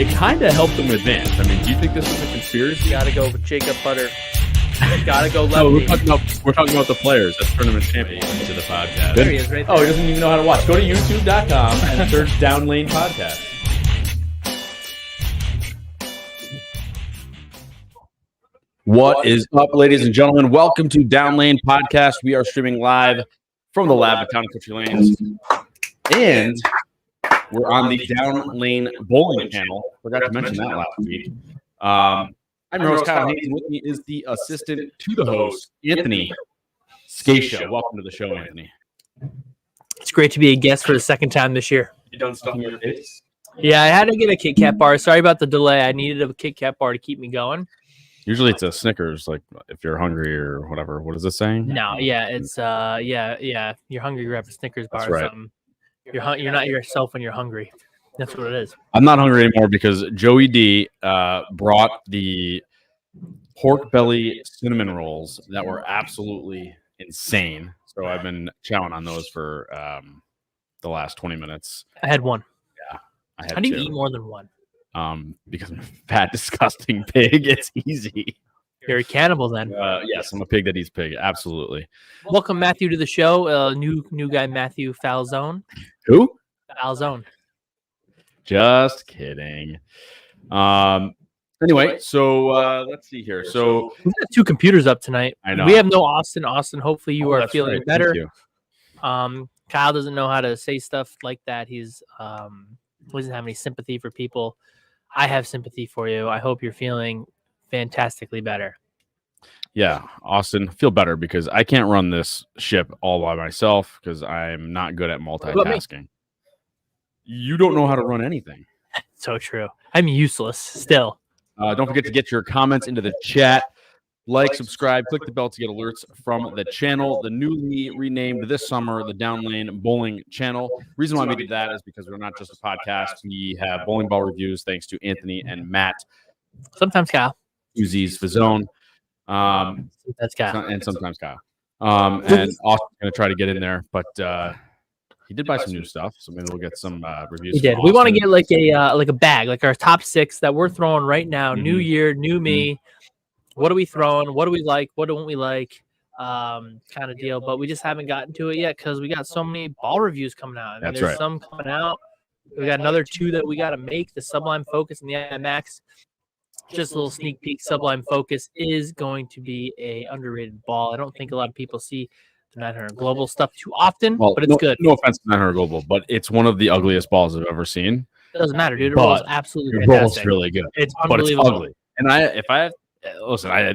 it kind of helped them advance. I mean, do you think this is a conspiracy? Gotta go with Jacob Butter. Gotta go lefty. No, we're talking about the players. That's tournament champion to the podcast. There he is, right there. Oh, he doesn't even know how to watch. Go to youtube.com and search Down Lane Podcast. What is up, ladies and gentlemen? Welcome to Down Lane Podcast. We are streaming live from the lab at Town and Country Lanes. And we're on the Down Lane Bowling channel. Forgot to mention that last week. I'm your host, Kyle Haines, and with me is the assistant to the host, Anthony Scaccia. Welcome to the show, Anthony. It's great to be a guest for the second time this year. You done stuffing your face? Yeah, I had to get a Kit Kat bar. Sorry about the delay. I needed a Kit Kat bar to keep me going. Usually it's a Snickers, like if you're hungry or whatever. What is it saying? No, yeah, it's yeah. You're hungry, grab a Snickers bar That's or right. something. You're not yourself when you're hungry. That's what it is. I'm not hungry anymore because Joey D brought the pork belly cinnamon rolls that were absolutely insane. So I've been chowing on those for the last 20 minutes. I had one. Yeah, I had How do you two. eat more than one? Because I'm a fat, disgusting pig. It's easy. You're a cannibal then. Yes, I'm a pig that eats pig. Absolutely. Welcome, Matthew, to the show. New guy, Matthew Falzone. Who? Falzone. Just kidding. Anyway, so let's see here. So We've got two computers up tonight. I know. We have no Austin. Austin, hopefully you are That's feeling right. better. Thank you. Kyle doesn't know how to say stuff like that. He's doesn't have any sympathy for people. I have sympathy for you. I hope you're feeling fantastically better. Yeah, Austin, feel better because I can't run this ship all by myself because I'm not good at multitasking. You don't know how to run anything. So true. I'm useless still. Don't forget to get your comments into the chat. Like, subscribe, click the bell to get alerts from the channel. The newly renamed this summer, the Down Lane Bowling channel. Reason why we did that is because we're not just a podcast. We have bowling ball reviews thanks to Anthony and Matt. Sometimes Kyle. Uzzi's Fazone. That's Kyle. And sometimes Kyle. And Austin's going to try to get in there, but he did buy some new stuff, so maybe we'll get some reviews. He did. We want to get like a bag, like our top 6 that we're throwing right now. Mhm. New year, new me. What are we throwing? What do we like? What don't we like? Kind of deal. But we just haven't gotten to it yet because we got so many ball reviews coming out. And That's there's right. some coming out. We got another 2 that we got to make. The Sublime Focus and the IMAX. Just a little sneak peek. Sublime Focus is going to be a underrated ball. I don't think a lot of people see the 900 Global stuff too often, but it's good. No offense to 900 Global, but it's one of the ugliest balls I've ever seen. It doesn't matter, dude. It But rolls absolutely Your ball's fantastic. really good, It's but it's unbelievable. ugly. And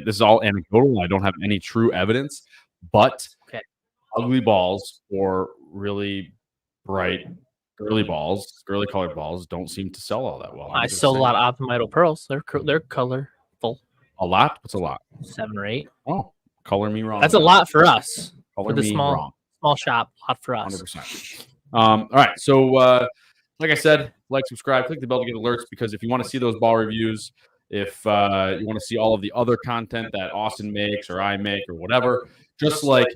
this is all anecdotal. I don't have any true evidence, but Okay. ugly balls or really bright girly colored balls don't seem to sell all that well. I sold a lot of Optimidal Pearls. They're colorful. A lot? What's a lot? 7 or 8. Oh, color me wrong. That's a lot for us. Color For the me small wrong. shop. A lot for us. 100%. All right. So, like I said, like, subscribe, click the bell to get alerts because if you want to see those ball reviews, if you want to see all of the other content that Austin makes or I make or whatever, just like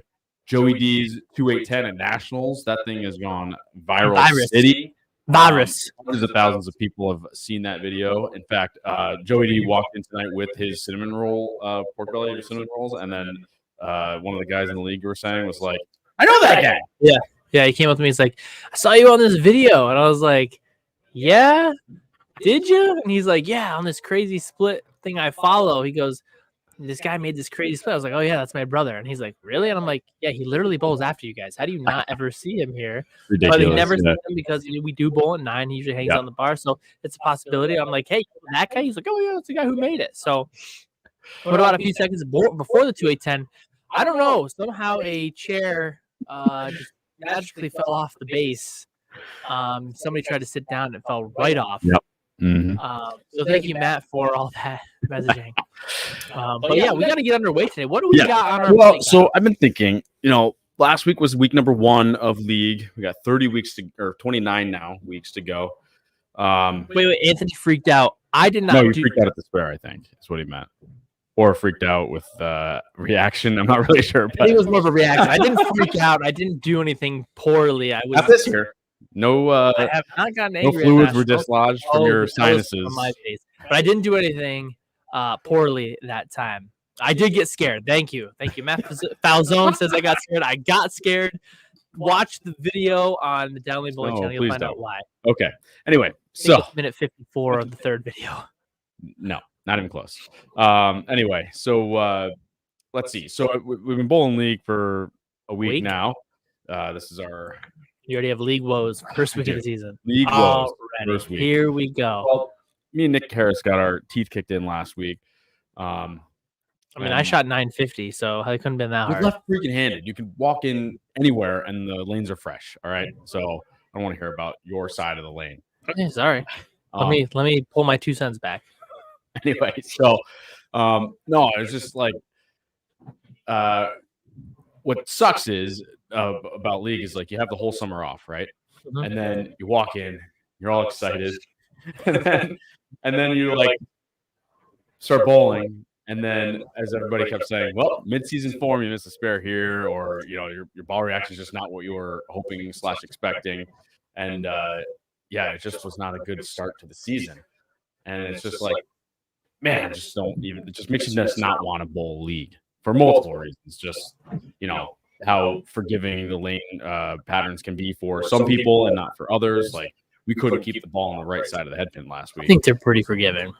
Joey D's 2810 at Nationals, that thing has gone viral. Virus. City. Virus. Hundreds of thousands of people have seen that video. In fact, Joey D walked in tonight with his cinnamon roll, pork belly or cinnamon rolls, and then one of the guys in the league were saying was like, "I know that guy." Yeah, he came up to me. He's like, I saw you on this video. And I was like, yeah, did you? And he's like, yeah, on this crazy split thing I follow. He goes, this guy made this crazy split. I was like, oh, yeah, that's my brother. And he's like, really? And I'm like, yeah, he literally bowls after you guys. How do you not ever see him here? Ridiculous. But he never yeah. see him because we do bowl at 9. He usually hangs Yeah. on the bar. So it's a possibility. I'm like, hey, that guy? He's like, oh, yeah, that's the guy who made it. So what about a few seconds before the 2810? I don't know. Somehow a chair just magically fell off the base. Somebody tried to sit down and it fell right off. Yep. Mm-hmm. So thank you, Matt, for all that messaging. But yeah, we got to get underway today. What do we got on our plate, so I've been thinking, last week was week number 1 of league. We got 30 weeks or 29 now weeks to go. Wait, Anthony freaked out. I did not. No, he freaked out at the spare, I think. That's what he meant. Or freaked out with reaction. I'm not really sure. I think it was more of a reaction. I didn't freak out. I didn't do anything poorly. I was Not this year. No, I have not gotten no angry. fluids at were Nationals. dislodged from your that was sinuses. from my face. But I didn't do anything poorly that time. I did get scared. Thank you. Matt Falzone says I got scared. I got scared. Watch the video on the Downlane Bowling channel. You'll find out why. Okay. Anyway, I think so it's minute 54 of the third video. no, not even close. Anyway, so let's see. So we've been bowling league for a week now. This is our. You already have league woes first week of the season. League woes first week. Here we go. Well, me and Nick Harris got our teeth kicked in last week. I mean, I shot 950, so it couldn't have been that hard. Left freaking handed. You can walk in anywhere and the lanes are fresh. All right. So I don't want to hear about your side of the lane. Okay, sorry. Let me pull my 2 cents back. Anyway, so no, it's just like what sucks is about league is like you have the whole summer off, right? Mm-hmm. And then you walk in, you're all excited, and then you like start bowling. And then, as everybody kept saying, well, mid-season form, you missed a spare here, or your ball reaction is just not what you were hoping / expecting, and it just was not a good start to the season. And it's just like, man, just don't even. It just makes you just not want to bowl league for multiple reasons. Just how forgiving the lane patterns can be for some people and not for others. Like we couldn't keep the ball on the right side of the head pin last week. I think they're pretty forgiving.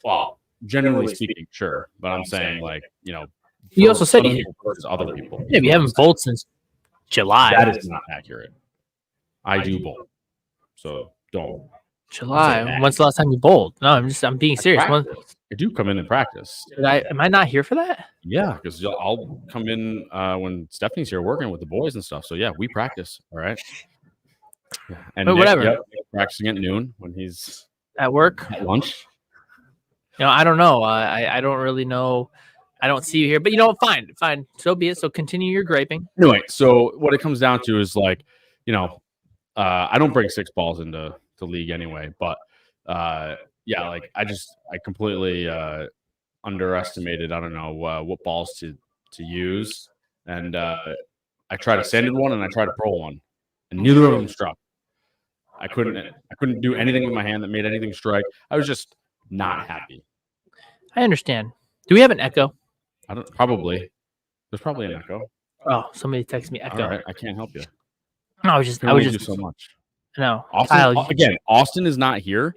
Wow. Generally speaking, sure, but I'm saying like you also said other people. Yeah, we haven't bowled since July. That is not accurate. I do bowl, so don't. July. When's the last time you bowled? No, I'm being serious. I do come in and practice. Am I not here for that? Yeah, because I'll come in when Stephanie's here working with the boys and stuff. So yeah, we practice. All right. And but whatever. Yep, practicing at noon when he's at work at lunch. I don't know. I don't really know. I don't see you here, but fine. So be it. So continue your graping. Anyway, so what it comes down to is like, I don't bring 6 balls into league anyway, but like I completely underestimated. I don't know what balls to use, and I tried a sanded one and I tried a pro one, and neither of them struck. I couldn't do anything with my hand that made anything strike. I was just not happy. I understand. Do we have an echo? Probably. There's probably an echo. Oh, somebody texted me echo. All right, I can't help you. No, I was just do so much. No, Austin is not here.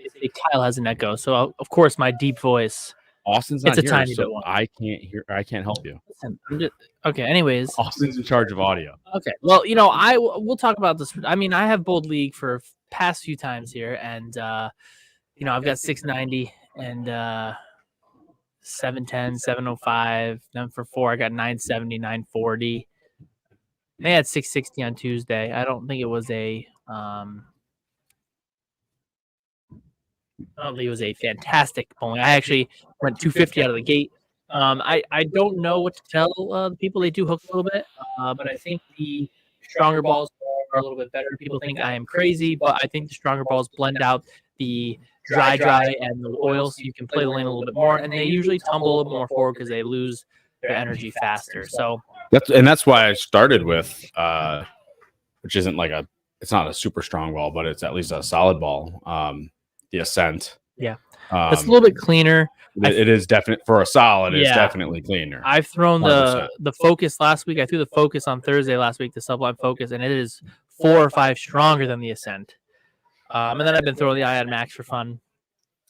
Kyle has an echo, so of course my deep voice. Austin's not here. It's a tiny bit. I can't hear. I can't help you. Okay. Anyways, Austin's in charge of audio. Okay. Well, we'll talk about this. I mean, I have bowled league for past few times here, and I've got 690 and 710, 705. Then for 4, I got 970, 940. I had 660 on Tuesday. I don't think it was a fantastic bowling. I actually went 250 out of the gate. I don't know what to tell the people. They do hook a little bit, but I think the stronger balls are a little bit better. People think I am crazy, but I think the stronger balls blend out the dry and the oil, so you can play the lane a little bit more. And they usually tumble a little bit more forward because they lose their energy faster. So that's why I started with, which isn't it's not a super strong ball, but it's at least a solid ball. The Ascent. Yeah, it's a little bit cleaner. It is definite for a solid. It's definitely cleaner. I've thrown the Focus last week. I threw the Focus on Thursday last week, the Sublime Focus, and it is 4 or 5 stronger than the Ascent. And then I've been throwing the Ion Max for fun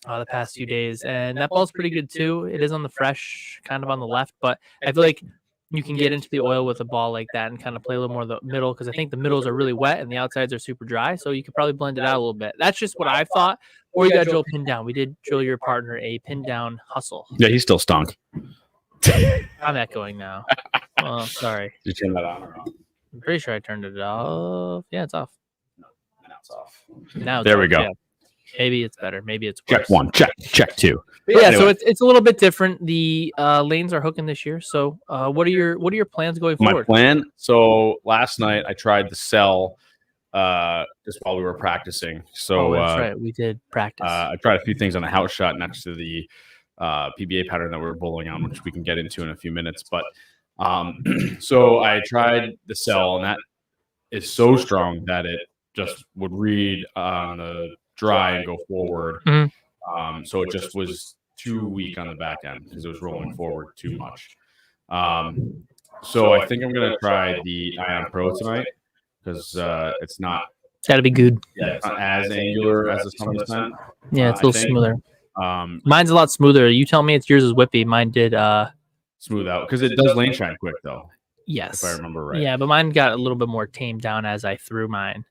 the past few days, and that ball's pretty good too. It is on the fresh, kind of on the left, but I feel like you can get into the oil with a ball like that and kind of play a little more of the middle, because I think the middles are really wet and the outsides are super dry, so you could probably blend it out a little bit. That's just what I thought. Or you got Joel pinned down. We did Joel, your partner, a pin down hustle. Yeah, he still stunk. I'm echoing now. Oh, sorry. Did you turn that on or off? I'm pretty sure I turned it off. Yeah, it's off. No, now it's off. Now there we go. Yeah. Maybe it's better. Maybe it's worse. Check 1. Check 2. But yeah, anyway. So it's a little bit different. The lanes are hooking this year. So what are your plans going forward? My plan. So last night I tried to sell just while we were practicing. So that's right. We did practice. I tried a few things on the house shot next to the PBA pattern that we were bowling on, which we can get into in a few minutes. But so I tried the cell, and that is so strong that it just would read on the dry and go forward. Mhm. So it just was too weak on the back end because it was rolling forward too much. So I think I'm gonna try the Ion Pro tonight because it's not That'd be good. it's not as angular as the Summer Descent. Yeah, it's a I little think. smoother. Um, Mine's a lot smoother. You tell me it's yours is whippy. Mine did. Smooth out because it does lane shine quick though. Yes, if I remember right. Yeah, but mine got a little bit more tamed down as I threw mine.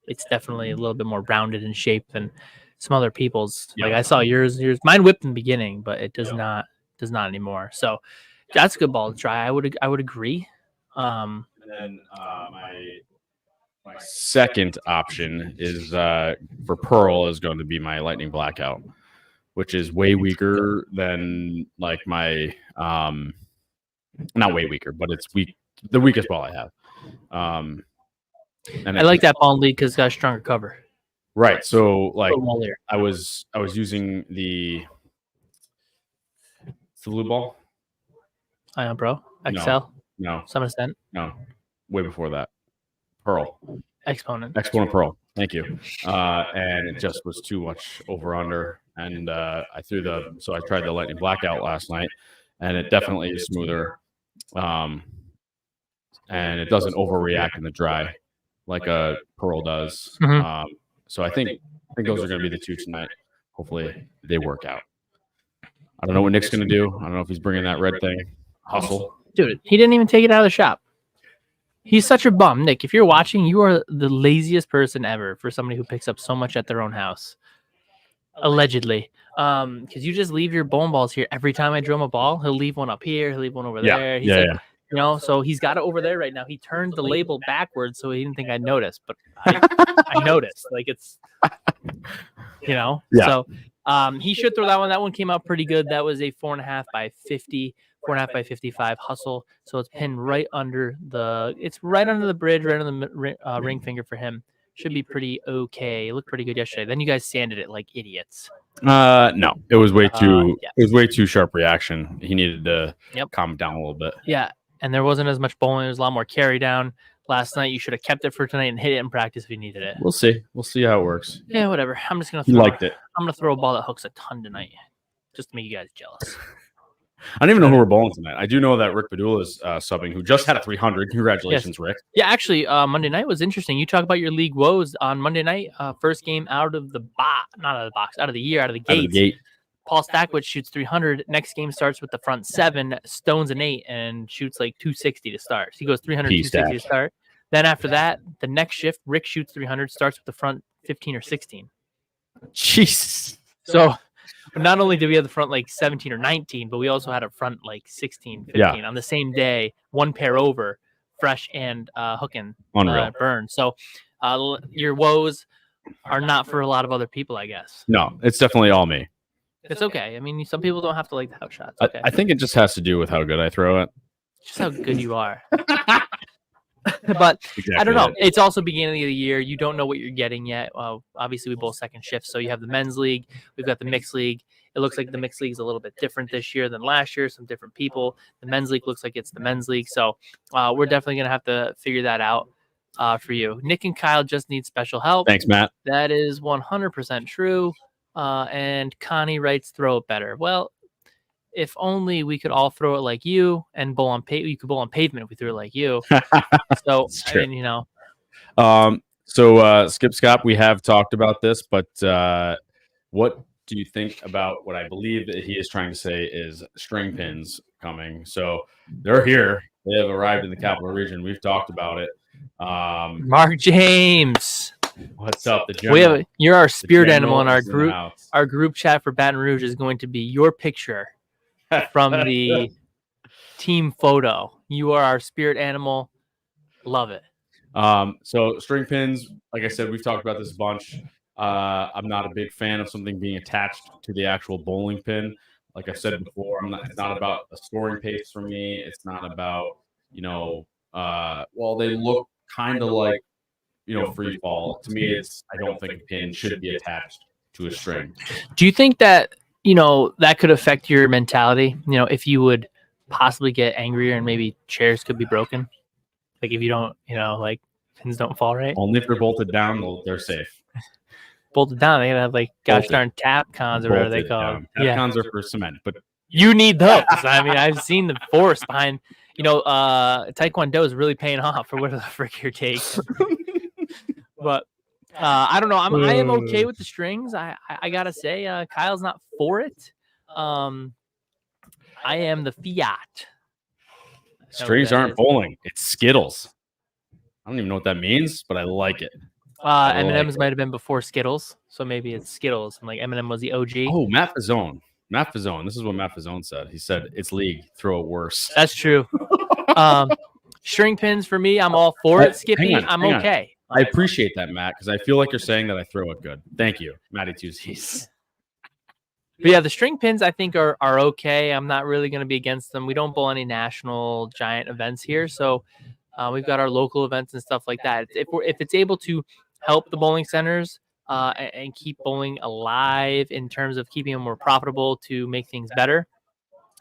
It's definitely a little bit more rounded in shape than some other people's. Like I saw yours. Mine whipped in the beginning, but it does not anymore. So that's a good ball to try. I would agree. And then my second option is for Pearl is going to be my Lightning Blackout, which is way weaker than like my not way weaker, but it's the weakest ball I have. And I like that ball in league because it's got a stronger cover. Right. So like Mollier. I was using the blue ball. Ion Pro, XL, No, Summer Descent, no, way before that. Pearl. Exponent Pearl. Thank you. And it just was too much over under. And I tried the Lightning Blackout last night, and it definitely is smoother. And it doesn't overreact in the dry like a Pearl does. Mhm. So I think those are going to be the two tonight. Hopefully they work out. I don't know what Nick's going to do. I don't know if he's bringing that red thing. Hustle. Dude, he didn't even take it out of the shop. He's such a bum. Nick, if you're watching, you are the laziest person ever for somebody who picks up so much at their own house. Allegedly. Because you just leave your bowling balls here. Every time I drill him a ball, he'll leave one up here, he'll leave one over there. He's you know, so he's got it over there right now. He turned the label backwards so he didn't think I'd notice, but I noticed. Like it's, you know. Yeah. So he should throw that one. That one came out pretty good. That was a 4.5 by 50, 4.5 by 55 hustle. So it's pinned right under it's right under the bridge, right on the ring finger for him. Should be pretty okay. It looked pretty good yesterday. Then you guys sanded it like idiots. No, it was way too. It was way too sharp reaction. He needed to calm down a little bit. Yeah, and there wasn't as much bowling. There was a lot more carry down last night. You should have kept it for tonight and hit it in practice if you needed it. We'll see. We'll see how it works. Yeah, whatever. I'm just gonna. He liked it. I'm gonna throw a ball that hooks a ton tonight, just to make you guys jealous. I don't even know who we're bowling tonight. I do know that Rick Padula is subbing, who just had a 300. Congratulations, Rick. Yeah, actually, Monday night was interesting. You talk about your league woes on Monday night. First game out of the box, not out of the box, out of the year, out of the gate. Paul Stackwitz shoots 300. Next game starts with the front 7, stones an 8, and shoots like 260 to start. So he goes 300, 260 to start. Then after that, the next shift, Rick shoots 300, starts with the front 15 or 16. Jesus. So not only did we have the front like 17 or 19, but we also had a front like 16, 15 on the same day, one pair over, fresh and hooking burn. So your woes are not for a lot of other people, I guess. No, it's definitely all me. It's okay. I mean, some people don't have to like the house shots. Okay. I think it just has to do with how good I throw it. Just how good you are. But exactly I don't know. It's also beginning of the year. You don't know what you're getting yet. Obviously, we both second shifts. So you have the men's league. We've got the mixed league. It looks like the mixed league is a little bit different this year than last year. Some different people. The men's league looks like it's the men's league. So we're definitely going to have to figure that out for you. Nick and Kyle just need special help. Thanks, Matt. That is 100% true. And Connie writes, throw it better. Well, if only we could all throw it like you and bowl on you could bowl on pavement if we threw it like you. So I mean, you know. So Skip Scott, we have talked about this, but what do you think about what I believe that he is trying to say is string pins coming? So they're here. They have arrived in the capital region. We've talked about it. Mark James. What's up? You're our spirit animal in our group. Our group chat for Baton Rouge is going to be your picture from the team photo. You are our spirit animal. Love it. So string pins, like I said, we've talked about this a bunch. I'm not a big fan of something being attached to the actual bowling pin. Like I've said before, it's not about a scoring pace for me. It's not about, they look kind of like, free fall. To me, I don't think a pin should be attached to a string. Do you think that, that could affect your mentality? If you would possibly get angrier and maybe chairs could be broken? Like if you don't, Pins don't fall right. Only if they're bolted down, they're safe. Bolted down. They gotta have like gosh Bolted. darn tap cons or whatever they Bolted call down. them. Yeah. Tap cons are for cement, but You need those. I mean, I've seen the force behind, Taekwondo is really paying off for whatever the frick you're taking. But I don't know. I am okay with the strings. I gotta say, Kyle's not for it. I am the Fiat. strings aren't bowling. It's Skittles. I don't even know what that means, but I like it. M&M's might have been before Skittles, so maybe it's Skittles. And like M&M was the OG. Oh, Matt Fazzone. This is what Matt Fazzone said. He said, it's league. Throw it worse. That's true. String pins for me, I'm all for it. Skippy, I'm okay. I appreciate that, Matt, because I feel like you're saying that I throw it good. Thank you, Matty Tuesdays. But yeah, the string pins I think are okay. I'm not really going to be against them. We don't bowl any national giant events here, so we've got our local events and stuff like that. If it's able to help the bowling centers and keep bowling alive in terms of keeping them more profitable to make things better,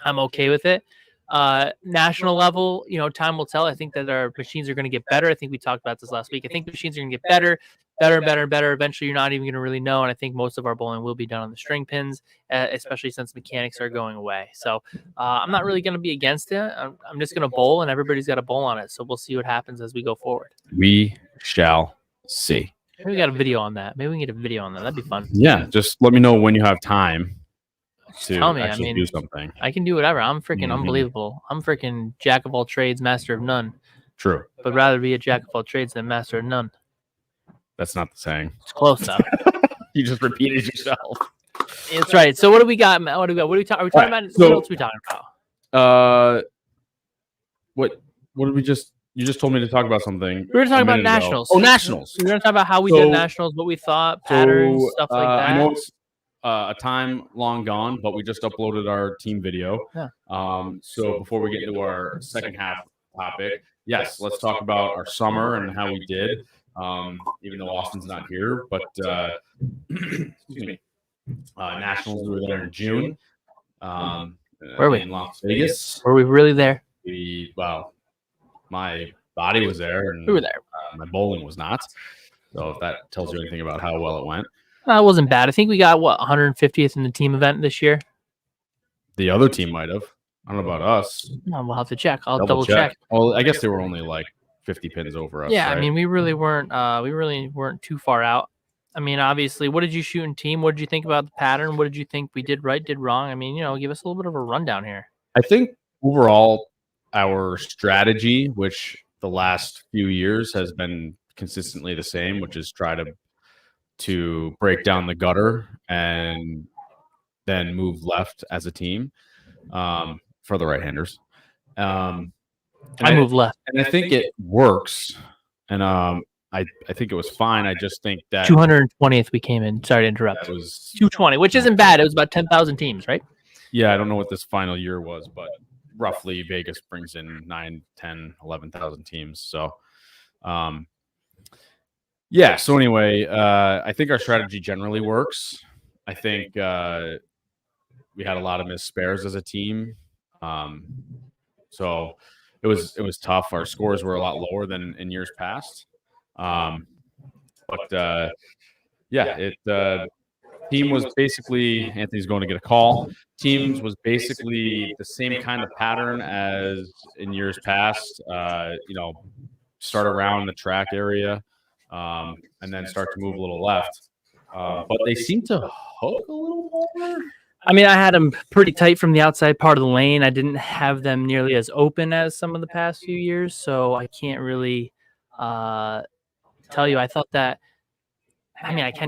I'm okay with it. National level, time will tell. I think that our machines are going to get better. I think we talked about this last week. I think the machines are going to get better. Eventually, you're not even going to really know. And I think most of our bowling will be done on the string pins, especially since mechanics are going away. So I'm not really going to be against it. I'm just going to bowl, and everybody's got a bowl on it. So we'll see what happens as we go forward. We shall see. Maybe we got a video on that. Maybe we can get a video on that. That'd be fun. Yeah, just let me know when you have time to tell me. actually do something. I can do whatever. I'm freaking unbelievable. I'm freaking jack of all trades, master of none. True. But rather be a jack of all trades than master of none. That's not the saying. It's close though. You just repeated yourself. That's right. So what do we got? What do we got? What are we talking about? What else are we talking about? What did we just? You just told me to talk about something. We were talking about nationals. Oh, nationals. We were going to talk about how we did nationals, what we thought, patterns, stuff like that. I know it's a time long gone, but we just uploaded our team video. Yeah. So before we get into our second half topic, yes, let's talk about our summer and how we did. Even though Austin's not here, but excuse me, nationals, we were there in June. Where were we? In Las Vegas. Were we really there? My body was there, and we were there. My bowling was not. So if that tells you anything about how well it went. It wasn't bad. I think we got 150th in the team event this year. The other team might have. I don't know about us. No, we'll have to check. I'll double check. Well, I guess they were only like 50 pins over us. Yeah, right? I mean, we really weren't too far out. I mean, obviously, what did you shoot in team? What did you think about the pattern? What did you think we did right, did wrong? I mean, give us a little bit of a rundown here. I think overall, our strategy, which the last few years has been consistently the same, which is try to break down the gutter and then move left as a team for the right-handers. I move left. And I think it works. And I think it was fine. I just think that 220th we came in. Sorry to interrupt. That was 220, which isn't bad. It was about 10,000 teams, right? Yeah, I don't know what this final year was, but roughly Vegas brings in 9, 10, 11,000 teams. So, yeah. So anyway, I think our strategy generally works. I think we had a lot of missed spares as a team. So it was tough. Our scores were a lot lower than in years past. Team was basically, Anthony's going to get a call. Teams was basically the same kind of pattern as in years past. Start around the track area and then start to move a little left. But they seem to hook a little more. I mean, I had them pretty tight from the outside part of the lane. I didn't have them nearly as open as some of the past few years, so I can't really tell you. I can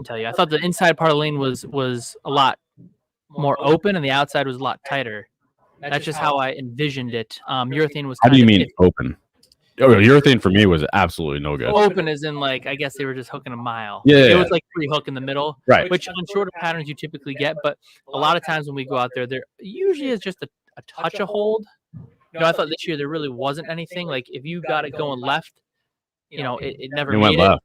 tell you. I thought the inside part of the lane was a lot more open, and the outside was a lot tighter. That's just how I envisioned it. Urethane was. How do you mean open? Oh, urethane for me was absolutely no good. Open as in like I guess they were just hooking a mile. Yeah, it was like free hook in the middle, right? Which on shorter patterns you typically get, but a lot of times when we go out there usually is just a touch of hold. I thought this year there really wasn't anything. Like if you got it going left, it never went left.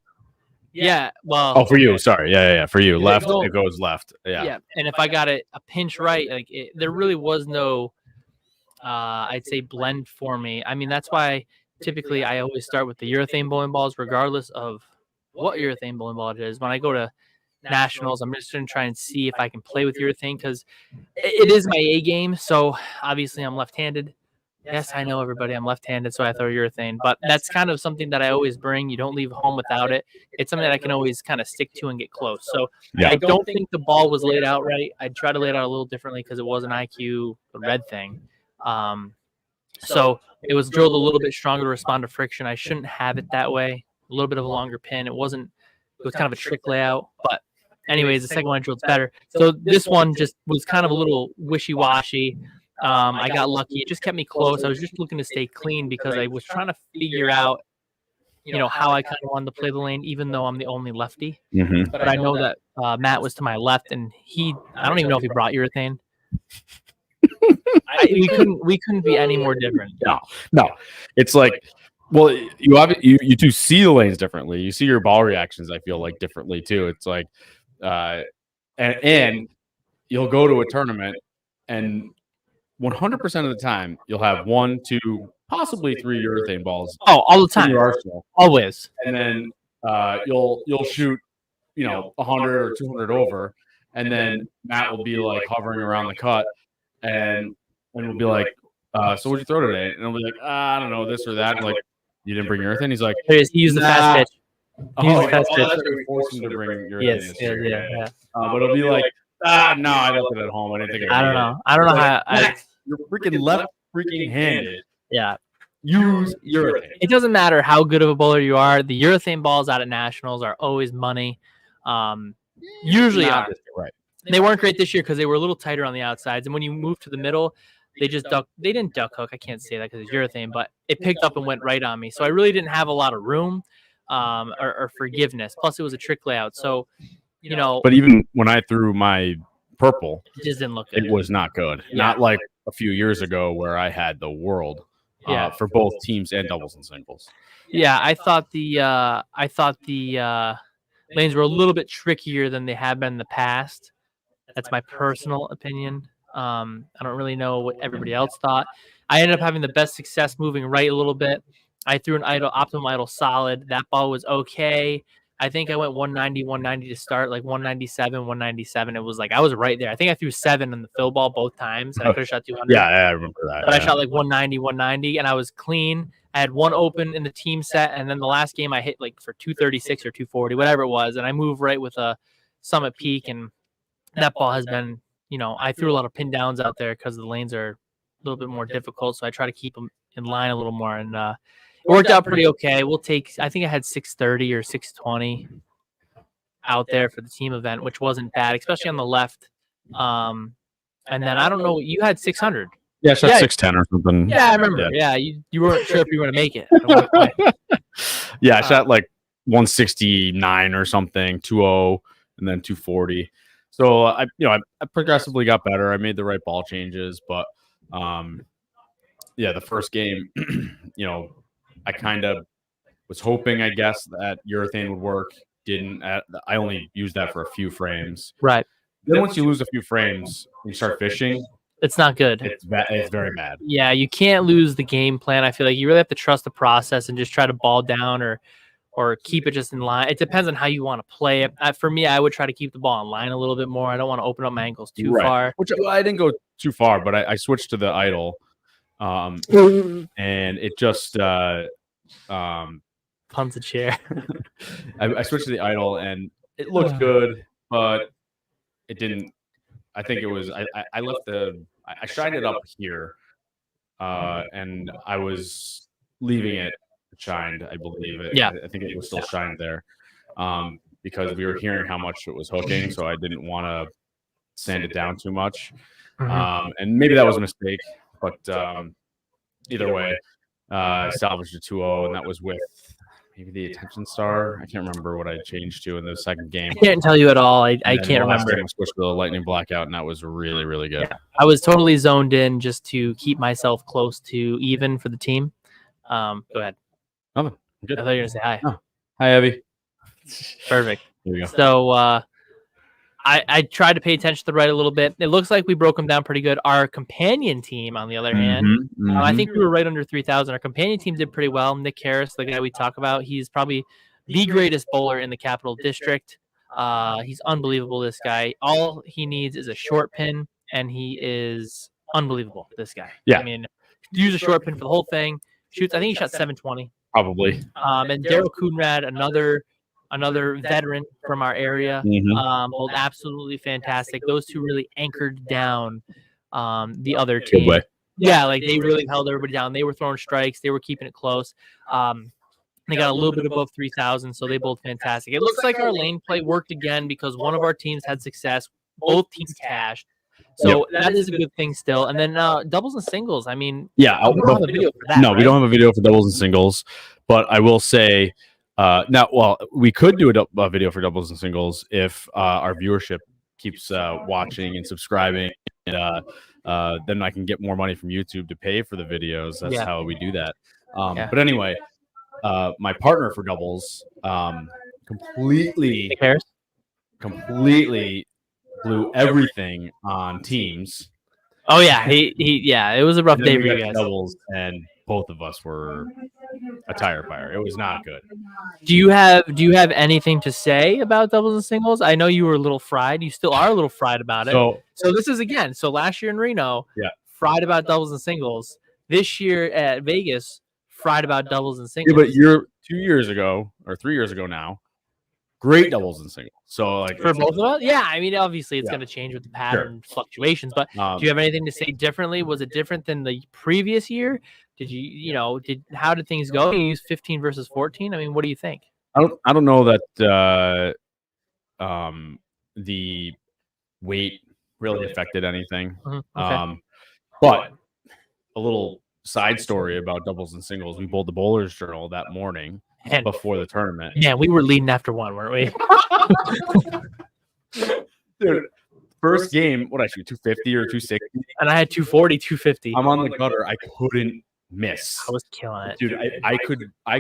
Yeah, well. Oh, for you, sorry. Yeah. For you, left, it goes left. Yeah. And if I got it a pinch right, there really was no, I'd say blend for me. I mean, that's why typically I always start with the urethane bowling balls, regardless of what urethane bowling ball it is. When I go to nationals, I'm just going to try and see if I can play with urethane because it is my A game. So obviously I'm left-handed. Yes, I know everybody. I'm left-handed, so I throw urethane. But that's kind of something that I always bring. You don't leave home without it. It's something that I can always kind of stick to and get close. So I don't think the ball was laid out right. I'd try to lay it out a little differently because it was an IQ, the red thing. So it was drilled a little bit stronger to respond to friction. I shouldn't have it that way. A little bit of a longer pin. It was kind of a trick layout. But anyways, the second one I drilled better. So this one just was kind of a little wishy-washy. I got lucky. It just kept me close. I was just looking to stay clean because I was trying to figure out, how I kind of wanted to play the lane, even though I'm the only lefty. Mm-hmm. But I know that Matt was to my left, and I don't even know if he brought urethane. We couldn't be any more different. No. It's like, well, you two see the lanes differently. You see your ball reactions, I feel like, differently too. It's like, and you'll go to a tournament and 100% of the time you'll have 1, 2, possibly 3 urethane balls. Oh, all the time. In your arsenal. Always. And then you'll shoot, 100 or 200 over, and then Matt will be like hovering around the cut, and we'll be like, so what'd you throw today? And I'll be like, I don't know, this or that. And like, you didn't bring urethane? He's like, he used the fast pitch. That's right. We forced him to bring urethane. Yeah. But it'll be like, no, I left it at home. I didn't think I don't know. I don't know how. You're freaking left freaking handed. Yeah. Use urethane. It doesn't matter how good of a bowler you are. The urethane balls out at nationals are always money. Usually are. Right. They weren't great this year because they were a little tighter on the outsides. And when you move to the middle, they didn't duck hook. I can't say that because it's urethane, but it picked up and went right on me. So I really didn't have a lot of room or forgiveness. Plus, it was a trick layout. So, But even when I threw my purple, it just didn't look good. It was not good. Yeah. Not like a few years ago where I had the world for both teams and doubles and singles. Yeah, I thought the lanes were a little bit trickier than they have been in the past. That's my personal opinion. I don't really know what everybody else thought. I ended up having the best success moving right a little bit. I threw an optimum idle solid. That ball was okay. I think I went 190 to start, like 197. It was like I was right there. I think I threw 7 on the fill ball both times, and I could have shot 200. Yeah, I remember that. But I shot like 190, and I was clean. I had 1 open in the team set, and then the last game I hit like for 236 or 240, whatever it was, and I moved right with a summit peak, and that ball has been, I threw a lot of pin downs out there because the lanes are a little bit more difficult, so I try to keep them in line a little more, and it worked out pretty okay. I think I had 630 or 620 out there for the team event, which wasn't bad, especially on the left. And then I don't know, you had 600. Yeah, I shot 610 or something. Yeah, I remember. Yeah, you weren't sure if you were going to make it. Yeah, I shot like 169 or something, 2-0, and then 240. So I progressively got better. I made the right ball changes, but the first game, I kind of was hoping, I guess, that urethane would work. Didn't. I only used that for a few frames. Right. Then once you lose a few frames, you start fishing. It's not good. It's bad. It's very bad. Yeah, you can't lose the game plan. I feel like you really have to trust the process and just try to ball down or keep it just in line. It depends on how you want to play it. For me, I would try to keep the ball in line a little bit more. I don't want to open up my ankles too far. Which I didn't go too far, but I switched to the idle, and it just punts a chair. I switched to the idle, and it looked good, but it didn't. I think it was. I left I shined it up here, and I was leaving it shined. I believe it. Yeah. I think it was still shined there, because we were hearing how much it was hooking, so I didn't want to sand it down too much. And maybe that was a mistake, but either way, I salvaged a 2-0, and that was with maybe the attention star. I can't remember what I changed to in the second game. I can't tell you at all. I can't remember. I switched to the lightning blackout, and that was really, really good. Yeah. I was totally zoned in just to keep myself close to even for the team. Go ahead. Nothing. Good. I thought you were going to say hi. Oh. Hi, Evie. Perfect. There you go. So I tried to pay attention to the right a little bit. It looks like we broke them down pretty good. Our companion team, on the other hand, I think we were right under 3,000. Our companion team did pretty well. Nick Harris, the guy we talk about, he's probably the greatest bowler in the Capital District. He's unbelievable, this guy. All he needs is a short pin, and he is unbelievable, this guy. Yeah. I mean, use a short pin for the whole thing. Shoots, I think he shot 720. Probably. And Daryl Coonrad, another veteran from our area, bowled absolutely fantastic. Those two really anchored down the other team. Yeah, like they really held everybody down. They were throwing strikes. They were keeping it close. They got a little bit above 3,000, so they bowled fantastic. It looks like our lane play worked again because one of our teams had success. Both teams cashed. So that is a good thing still. And then doubles and singles. I mean, we don't have a video for that. No, we don't have a video for doubles and singles. But I will say, we could do a video for doubles and singles if our viewership keeps watching and subscribing, and then I can get more money from YouTube to pay for the videos. That's how we do that. But anyway, my partner for doubles completely blew everything on teams. Oh yeah, it was a rough day for you guys. Doubles, and both of us were a tire fire. It was not good. Do you have anything to say about doubles and singles? I know you were a little fried. You still are a little fried about it. So this is again. So last year in Reno, fried about doubles and singles. This year at Vegas, fried about doubles and singles. Yeah, but 2 years ago or 3 years ago now, great doubles and singles. So like for both of us, I mean, obviously it's going to change with the pattern fluctuations. But do you have anything to say differently? Was it different than the previous year? Did how did things go? You used 15 versus 14. I mean, what do you think? I don't know that the weight really affected anything. But a little side story about doubles and singles. We bowled the Bowlers Journal that morning before the tournament. Yeah, we were leading after one, weren't we? Dude, first game, what I shoot, 250 or 260? And I had 240, 250. I'm on the gutter. I couldn't miss. I was killing it. Dude, I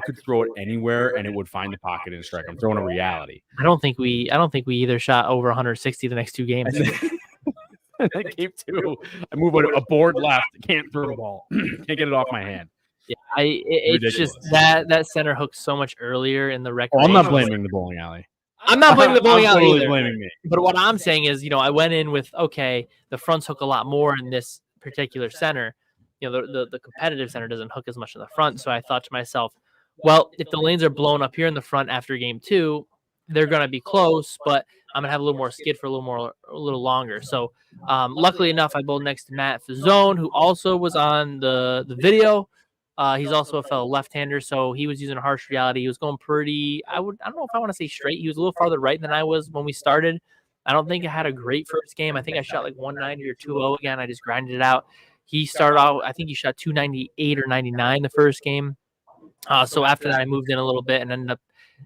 could throw it anywhere and it would find the pocket and strike. I'm throwing a reality. I don't think we either shot over 160 the next two games. That game too. I move a board left. Can't throw the ball. Can't get it off my hand. Yeah, it's just that center hooked so much earlier in the record. I'm not blaming the bowling alley. I'm not blaming the bowling alley either. Blaming me. But what I'm saying is, I went in with the fronts hook a lot more in this particular center. The competitive center doesn't hook as much in the front. So I thought to myself, well, if the lanes are blown up here in the front after game two, they're going to be close, but I'm going to have a little more skid for a little longer. So luckily enough, I bowled next to Matt Fazone, who also was on the video. He's also a fellow left-hander, so he was using a harsh reality. He was going pretty, I don't know if I want to say straight. He was a little farther right than I was when we started. I don't think I had a great first game. I think I shot like 190 or 2-0 again. I just grinded it out. He started out, I think he shot 298 or 99 the first game. So after that, I moved in a little bit and ended up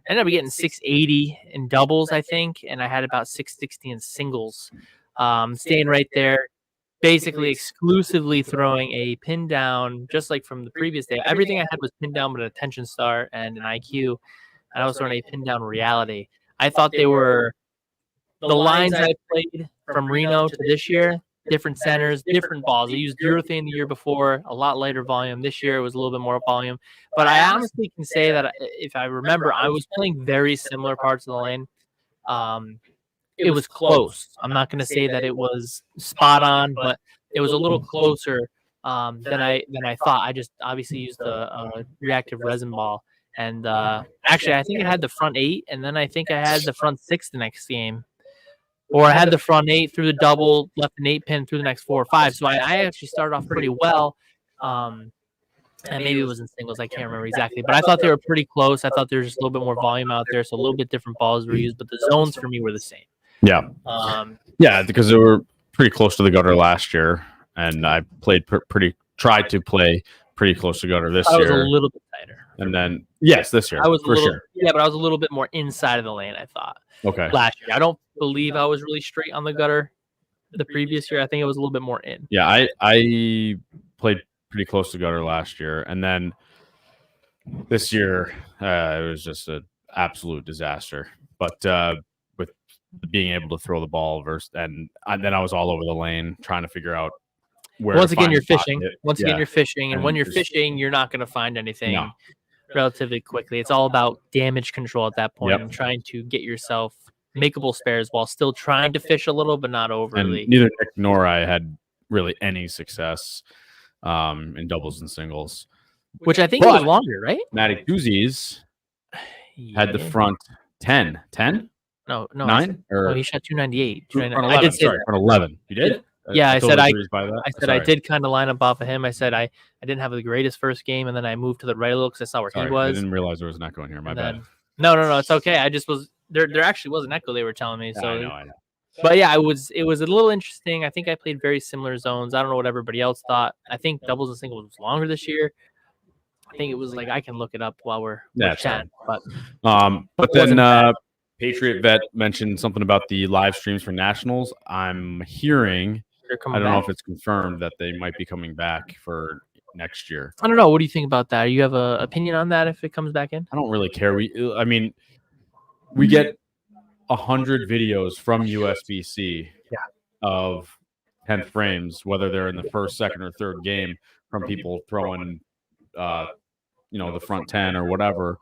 getting 680 in doubles, I think, and I had about 660 in singles. Staying right there, basically exclusively throwing a pin down, just like from the previous day. Everything I had was pin down, but an attention star and an IQ. And I was throwing a pin down reality. I thought they were the lines I played from Reno to this year. Different centers, different balls. I used urethane the year before, a lot lighter volume. This year it was a little bit more volume. But I honestly can say that if I remember, I was playing very similar parts of the lane. It was close. I'm not going to say that it was spot on, but it was a little closer than I thought. I just obviously used the reactive resin ball. And actually, I think I had the front 8, and then I think I had the front 6 the next game. Or I had the front 8 through the double, left an 8 pin through the next 4 or 5. So I actually started off pretty well. And maybe it was in singles. I can't remember exactly. But I thought they were pretty close. I thought there was just a little bit more volume out there. So a little bit different balls were used. But the zones for me were the same. Yeah. Because they were pretty close to the gutter last year. And I played tried to play pretty close to gutter this year. I was a little bit tighter. And then, this year. I was for sure. Yeah, but I was a little bit more inside of the lane, I thought. Okay. Last year. I don't believe I was really straight on the gutter the previous year. I think it was a little bit more in. Yeah, I played pretty close to gutter last year. And then this year, it was just an absolute disaster. But with being able to throw the ball versus, and then I was all over the lane trying to figure out where. Once to again, find you're the fishing. pocket. Once again, you're fishing, and And when you're just- fishing, you're not going to find anything No. relatively quickly. It's all about damage control at that point, Yep. and trying to get yourself makeable spares while still trying to fish a little, but not overly. And neither Nick nor I had really any success in doubles and singles. Which I think it was longer, right? Matty Koozies had the front 10. 10? No, 9? no, he shot 298. Front 299. 11. I did say Sorry, that. front 11. You did? Yeah, I said totally breezed by that. I said Sorry. I did kind of line up off of him. I said I didn't have the greatest first game, and then I moved to the right a little because I saw where Sorry, he was. I didn't realize there was an echo in here. My bad. No, it's okay. I just was there. There actually was an echo. They were telling me. So I know. But yeah, it was a little interesting. I think I played very similar zones. I don't know what everybody else thought. I think doubles and singles was longer this year. I think it was like I can look it up while we're chatting. But then Patriot Vet mentioned something about the live streams for nationals. I'm hearing, I don't know if it's confirmed, that they might be coming back for next year. I don't know. What do you think about that? Do you have an opinion on that if it comes back in? I don't really care. We get 100 videos from USBC of 10th frames, whether they're in the first, second, or third game, from people throwing, the front 10 or whatever,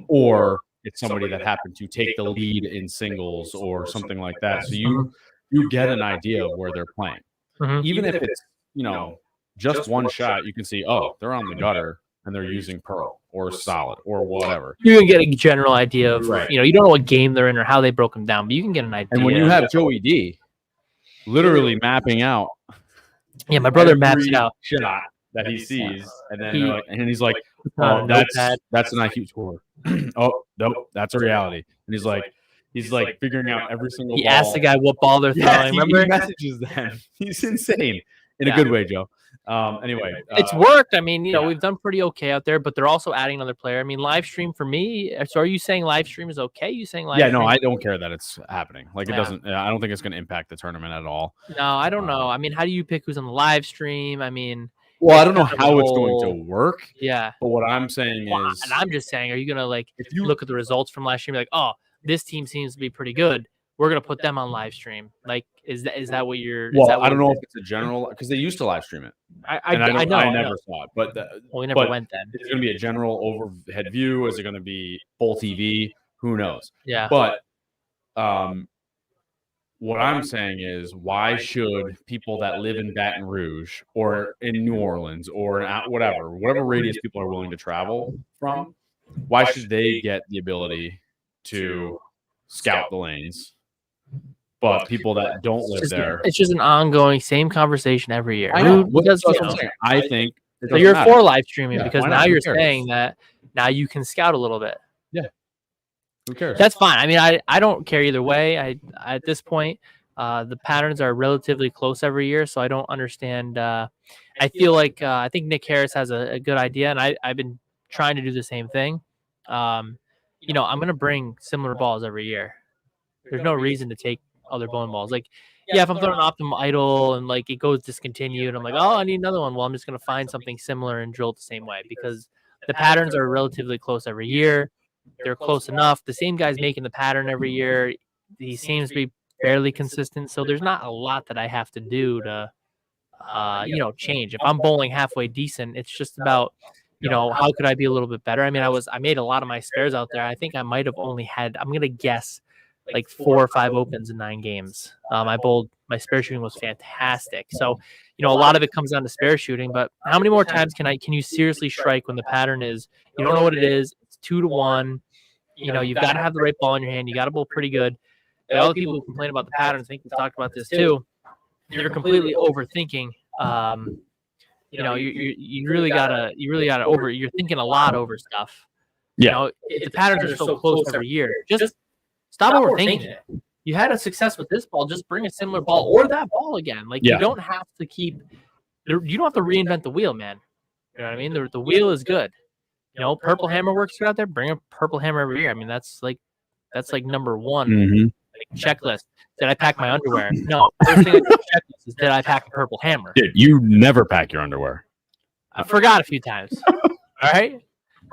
or it's somebody that happened to take the lead in singles or something like that. So you get an idea of where they're playing. Even if it's, just one shot, you can see, they're on the gutter and they're using pearl or solid or whatever. You can get a general idea of, Right. you don't know what game they're in or how they broke them down, but you can get an idea. And when you have Joey D literally mapping out, yeah, my brother maps it out shot that he sees, and then he's like, "Oh, that's an IQ score." Oh, nope, that's a reality. And he's like figuring out every single. He ball. asked the guy what ball they're throwing. Remember, he messages them. He's insane in a good way, Joe. Anyway, it's worked. I mean, we've done pretty okay out there, but they're also adding another player. I mean, live stream for me. So, are you saying live stream is okay? You saying live? Yeah, stream? no, I don't care that it's happening. Like, it doesn't. I don't think it's going to impact the tournament at all. No, I don't know. I mean, how do you pick who's on the live stream? I mean, well, I don't know how it's going to work. Yeah, but what I'm saying is, and I'm just saying, are you going to if you look at the results from last stream, like, oh, this team seems to be pretty good, we're going to put them on live stream. Like, is that what you're? Well, I don't know if it's a general, because they used to live stream it. I know. I never saw it, but we never went then. It's going to be a general overhead view. Is it going to be full TV? Who knows? Yeah. But what I'm saying is, why should people that live in Baton Rouge or in New Orleans or whatever radius people are willing to travel from, why should they get the ability to scout the lanes? But people that don't live there, it's just an ongoing same conversation every year. I know. I think so you're for live streaming because now you're cares? saying that now you can scout a little bit. Yeah. Who cares? That's fine. I mean, I don't care either way. I at this point, the patterns are relatively close every year, so I don't understand. I feel like I think Nick Harris has a good idea, and I've been trying to do the same thing. I'm going to bring similar balls every year. There's no reason to take other bowling balls. Like, yeah, if I'm throwing an optimal idle and like it goes discontinued, I'm like, oh, I need another one. Well, I'm just going to find something similar and drill it the same way because the patterns are relatively close every year. They're close enough. The same guy's making the pattern every year. He seems to be fairly consistent. So there's not a lot that I have to do to, change. If I'm bowling halfway decent, it's just about, how could I be a little bit better? I mean, I made a lot of my spares out there. I think I might have only had, I'm going to guess, like 4 or 5 opens in 9 games. My spare shooting was fantastic. So, a lot of it comes down to spare shooting, but how many more times can you seriously strike when the pattern is, you don't know what it is, it's 2 to 1, you've got to have the right ball in your hand, you got to bowl pretty good. And all the people who complain about the patterns, I think we've talked about this too, you're completely overthinking. You really gotta you're thinking a lot over stuff. Yeah. If the patterns are so close every year, just stop overthinking it. You had a success with this ball, just bring a similar ball or that ball again. Like you don't have to you don't have to reinvent the wheel, man. You know what I mean? The wheel is good. Purple hammer works out there. Bring a purple hammer every year. I mean, that's like number one checklist. Did I pack my underwear? No. First thing on the checklist is did I pack a purple hammer? Dude, you never pack your underwear. I forgot a few times. All right.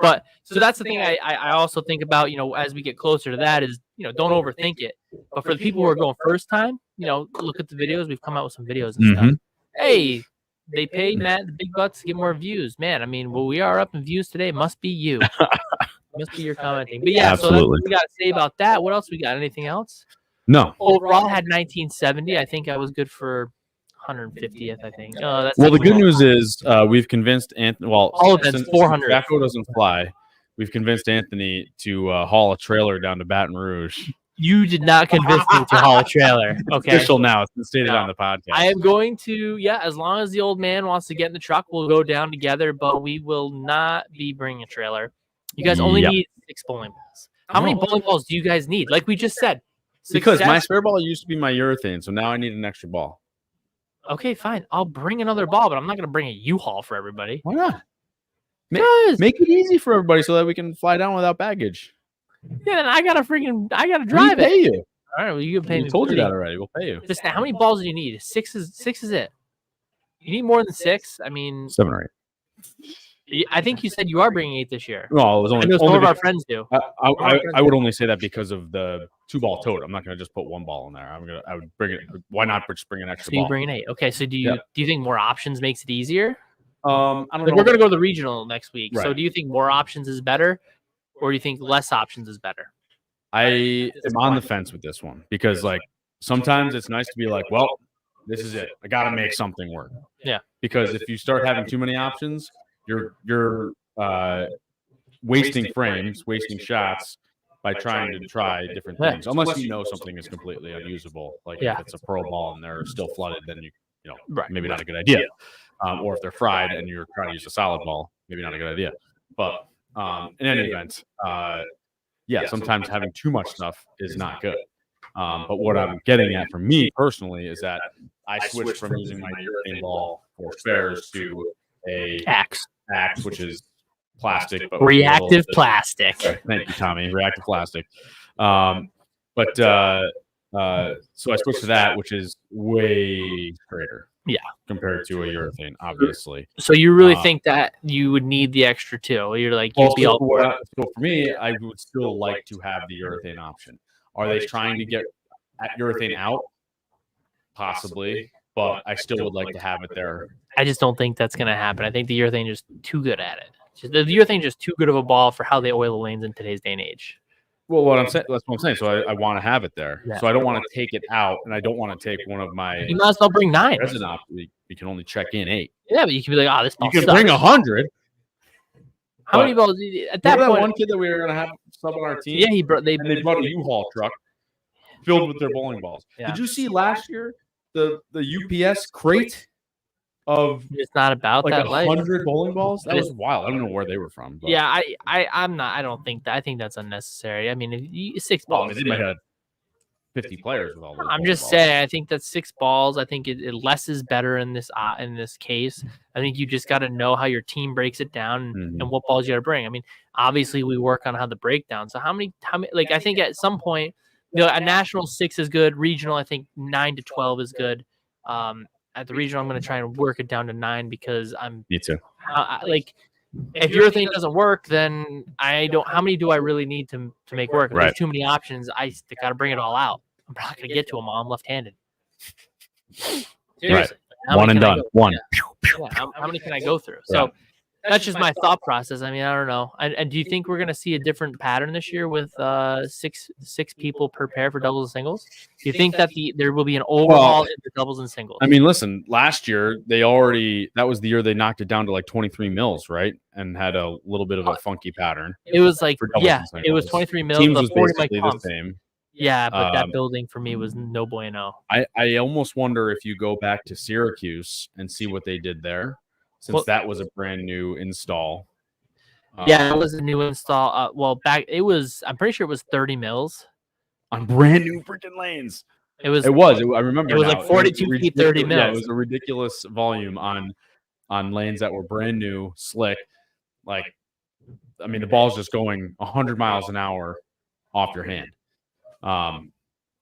But so that's the thing I also think about, as we get closer to that is, don't overthink it. But for the people who are going first time, look at the videos. We've come out with some videos and stuff. Hey, they pay Matt the big bucks to get more views. Man, I mean, well, we are up in views today. Must be you. Must be your commenting. But yeah, so that's what we got to say about that. What else we got? Anything else? No. Overall, had 1970. I think I was good for 150th, I think. That's Well, the good news is we've convinced Anthony. Well, that's 400. Jacko doesn't fly. We've convinced Anthony to haul a trailer down to Baton Rouge. You did not convince me to haul a trailer. Okay. Official now. It's been stated on the podcast. I am going to, as long as the old man wants to get in the truck, we'll go down together, but we will not be bringing a trailer. You guys only need 6 bowling balls. How many bowling balls do you guys need? Like we just said. Because my spare ball used to be my urethane, so now I need an extra ball. Okay, fine. I'll bring another ball, but I'm not going to bring a U-Haul for everybody. Why not? Make it easy for everybody so that we can fly down without baggage. Yeah, then I gotta drive it. Pay you. All right, well, you can pay me. We told you that already. We'll pay you. Just how many balls do you need? 6 is it. You need more than 6. I mean, 7 or 8. I think you said you are bringing 8 this year. No, it was only. Some of our friends do. I would only say that because of the 2-ball tote. I'm not going to just put 1 ball in there. I would bring it. Why not just bring an extra ball? So you bring an 8. Okay. So do you think more options makes it easier? I don't know. We're going to go to the regional next week. Right. So do you think more options is better, or do you think less options is better? I am on the fence with this one because, like, sometimes it's nice to be like, well, this is it. I got to make something work. Yeah. Because if you start having too many options, you're wasting frames, wasting shots by trying to try different things. Unless you know something is completely unusable, like if it's a pro ball and they're still flooded, then maybe not a good idea. Or if they're fried and you're trying to use a solid ball, maybe not a good idea. But in any event, sometimes having too much stuff is not good. But what I'm getting at for me personally is that I switched from using my urethane ball for spares to a axe, which is plastic, but reactive plastic. Thank you, Tommy. Reactive plastic. So I switched to that, which is way straighter. Yeah, compared to a urethane, obviously. So you really think that you would need the extra 2? You're like, so for me, I would still like to have the urethane option. Are they trying to get urethane out? Possibly, but I still would like to have it there. I just don't think that's going to happen. I think the urethane is just too good at it. The urethane is just too good of a ball for how they oil the lanes in today's day and age. Well, that's what I'm saying. So I want to have it there. Yeah. So I don't want to take it out, and I don't want to take one of my. You might as well bring 9. You can only check in 8. Yeah, but you can be like, this ball. You can bring 100. How many balls? At that point, one kid that we were going to have sub on our team. Yeah, they brought a U-Haul truck filled with their bowling balls. Yeah. Did you see last year the UPS crate of? It's not about like that. 100 bowling balls. That was wild. I don't know where they were from. But. Yeah, I'm not. I don't think that. I think that's unnecessary. I mean, 6 balls. They might have 50 players with all those. I'm just saying. I think that's 6 balls. I think less is better in this case. I think you just got to know how your team breaks it down and what balls you got to bring. I mean, obviously we work on how the breakdown. So how many? Like I think at some point, a national 6 is good. Regional, I think 9 to 12 is good. At the regional, I'm going to try and work it down to 9 because Me too. If urethane doesn't work, then I don't. How many do I really need to make work? If there's too many options, I got to bring it all out. I'm not going to get to them all. I'm left-handed. Seriously. Right. One and done. One. Yeah. How many can I go through? So that's just my thought process. I mean, I don't know. And do you think we're going to see a different pattern this year with six people per pair for doubles and singles? Do you think that there will be an overhaul in the doubles and singles? I mean, listen, last year that was the year they knocked it down to like 23 mils, right? And had a little bit of a funky pattern. It was like, it was 23 mils. Teams was basically the same. Yeah, but that building for me was no bueno. I almost wonder if you go back to Syracuse and see what they did there, since that was a brand new install. Yeah, it was a new install. I'm pretty sure it was 30 mils on brand new freaking lanes. It was. I remember. It was like 42 feet, 30 mils. Yeah, it was a ridiculous volume on lanes that were brand new, slick. Like, I mean, the ball's just going 100 miles an hour off your hand.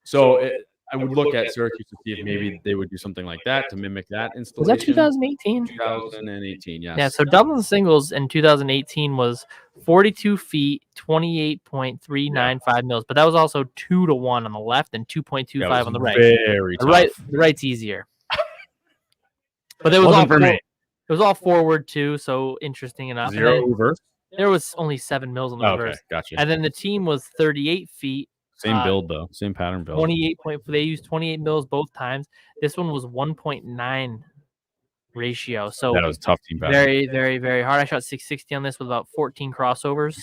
So I would look at Syracuse to see if maybe they would do something like that to mimic that Was installation. that 2018? 2018, yes. Yeah, so doubles and singles in 2018 was 42 feet, 28.395 mils, but that was also 2-1 on the left and 2.25 on the right. Very tough. The right's easier. But it was Wasn't all for me. It was all forward too, so interesting enough. And 0 then reverse. there was only 7 mils on the reverse. Okay, gotcha. And then the team was 38 feet. Same build though, same pattern build. 28 point. They used 28 mils both times. This one was 1.9 ratio. So that was a tough team pattern. very, very, very hard. I shot 660 on this with about 14 crossovers,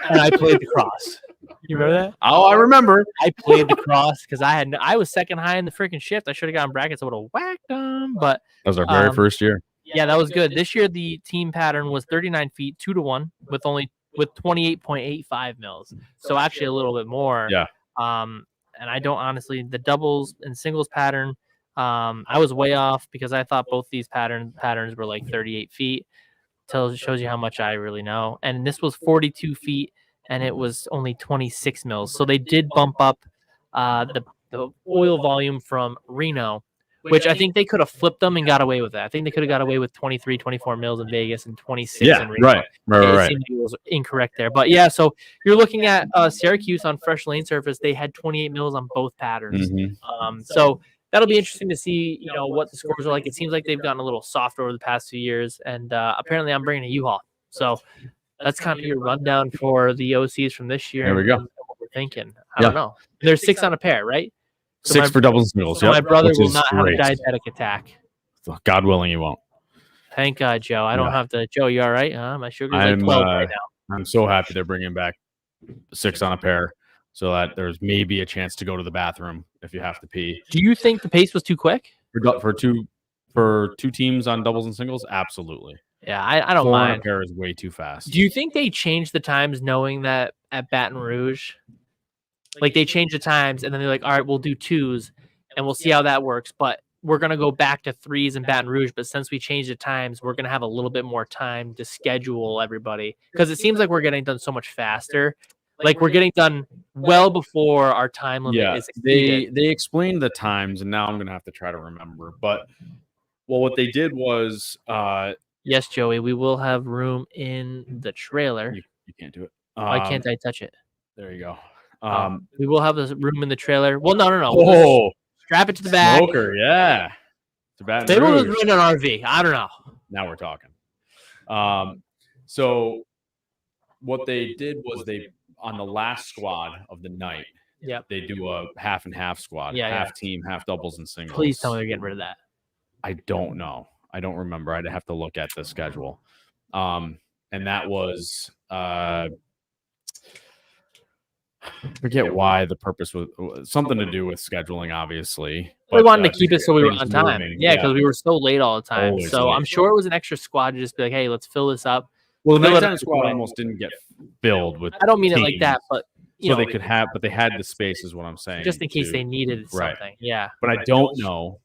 and I played the cross. You remember that? Oh, I remember. I played the cross because I was second high in the freaking shift. I should have gotten brackets. I would have whacked them, but that was our very first year. Yeah, that was good. This year the team pattern was 39 feet, 2-1 with 28.85 mils. So actually a little bit more. Yeah. And I don't honestly the doubles and singles pattern. I was way off because I thought both these patterns were like 38 feet. Shows you how much I really know. And this was 42 feet, and it was only 26 mils. So they did bump up the oil volume from Reno, which I think they could have flipped them and got away with that. I think they could have got away with 23, 24 mils in Vegas and 26 in Reno. Right. It seemed like it was incorrect there. But yeah, so you're looking at Syracuse on fresh lane surface. They had 28 mils on both patterns. Mm-hmm. So that'll be interesting to see, what the scores are like. It seems like they've gotten a little softer over the past few years. And apparently I'm bringing a U-Haul. So that's kind of your rundown for the OCs from this year. There we go. What we're thinking. I don't know. There's 6 on a pair, right? So 6 for doubles and singles. So my brother will not have a diabetic attack. God willing, you won't. Thank God, Joe. I don't have to. Joe, you all right? My sugar's like 12 right now. I'm so happy they're bringing back 6 on a pair so that there's maybe a chance to go to the bathroom if you have to pee. Do you think the pace was too quick? For two teams on doubles and singles? Absolutely. Yeah, I don't 4 on mind. a pair is way too fast. Do you think they changed the times knowing that at Baton Rouge? Like they changed the times and then they're like, all right, we'll do 2s and we'll see how that works. But we're going to go back to 3s in Baton Rouge. But since we changed the times, we're going to have a little bit more time to schedule everybody. Because it seems like we're getting done so much faster. Like we're getting done well before our time limit is exceeded. They explained the times, and now I'm going to have to try to remember. But what they did was... yes, Joey, we will have room in the trailer. You can't do it. Why can't I touch it? There you go. We will have this room in the trailer. Well, no. Oh, strap it to the back. Smoker, yeah. Maybe we'll just rent an RV. I don't know. Now we're talking. So what they did was they on the last squad of the night. Yeah. They do a half and half squad. Half team, half doubles and singles. Please tell me they're getting rid of that. I don't know. I don't remember. I'd have to look at the schedule. And that was forget why the purpose was something to do with scheduling, obviously. We wanted to keep it so we were on time. Yeah, because we were so late all the time. Always so late. I'm sure it was an extra squad to just be like, hey, let's fill this up. Well, the nighttime squad almost didn't get filled with. I don't mean it like that, but they could have, but they had the space, is what I'm saying. Just in case they needed something. Right. Yeah. But I don't know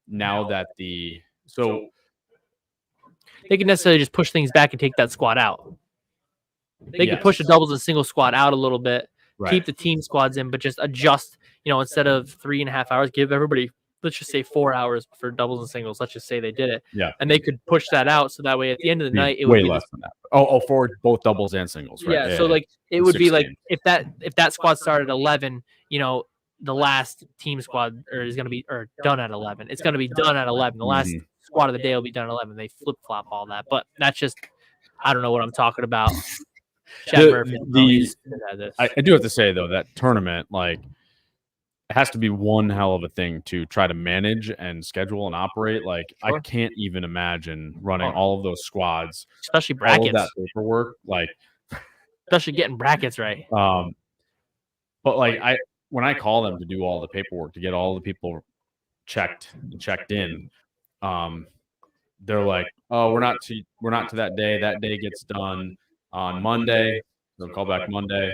now that so they could necessarily just push things back and take that squad out. They could push the doubles and single squad out a little bit, keep the team squads in, but just adjust, instead of 3.5 hours, give everybody, let's just say 4 hours for doubles and singles. Let's just say they did it. Yeah. And they could push that out. So that way at the end of the night, it would way be less than that. Oh, for both doubles and singles, right? Yeah. So like it would be like if that squad started at 11, the last team squad is going to be done at 11. It's going to be done at 11. The last squad of the day will be done at 11. They flip flop all that, but that's just I don't know what I'm talking about. I do have to say though that tournament, like, it has to be one hell of a thing to try to manage and schedule and operate. Like, I can't even imagine running all of those squads, especially brackets, all of that paperwork, like, especially getting brackets right. But like when I call them to do all the paperwork to get all the people checked in, they're like, "Oh, we're not to that day. That day gets done on Monday. They'll call back Monday,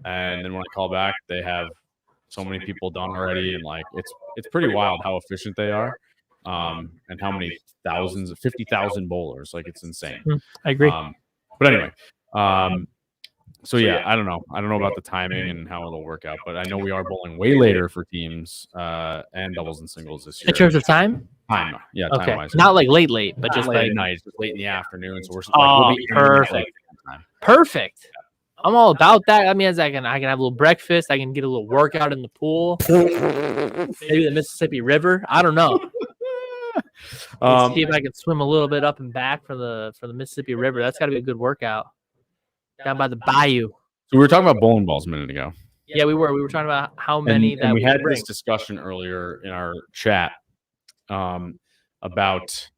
and then when I call back, they have so many people done already, and like it's pretty wild how efficient they are, and how many 50,000 bowlers. Like, it's insane. I agree. But anyway, So yeah, I don't know. I don't know about the timing and how it'll work out, but I know we are bowling way later for teams and doubles and singles this year. In terms of time? Yeah, Okay. time-wise. Not like late, but Not just late like at night, just late in the afternoon. So we're Oh, we'll be perfect. Perfect. I'm all about that. That means I can have a little breakfast. I can get a little workout in the pool. Maybe the Mississippi River. I don't know. See if I can swim a little bit up and back for the Mississippi River. That's got to be a good workout. Down by the bayou. So we were talking about bowling balls a minute ago. Yeah, we were. We were talking about how many and we had this discussion earlier in our chat about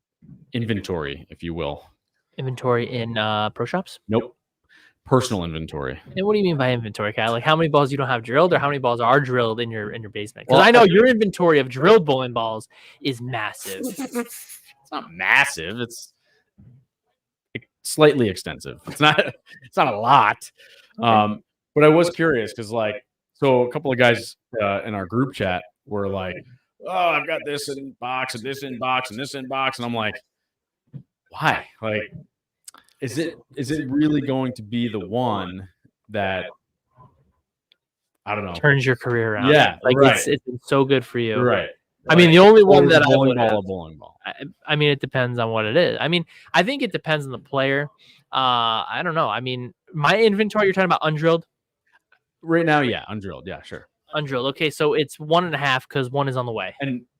inventory, if you will. Inventory in pro shops? Nope. Personal inventory. And what do you mean by inventory, Kyle? Like how many balls you don't have drilled, or how many balls are drilled in your basement? Because I know your inventory of drilled bowling balls is massive. It's not massive. It's slightly extensive. It's not a lot. But I was curious because so a couple of guys in our group chat were like, "Oh, I've got this in box and this in box and this in box," and I'm like, "Why? Like, is it really going to be the one that I don't know turns your career around?" Yeah, like right. It's been so good for you, right? I mean, the only one that a bowling ball. I mean, it depends on what it is. I mean, I think it depends on the player. I don't know. I mean, my inventory, you're talking about undrilled? Right now, yeah, undrilled. Yeah, sure. Undrilled. Okay, so it's 1.5 because one is on the way.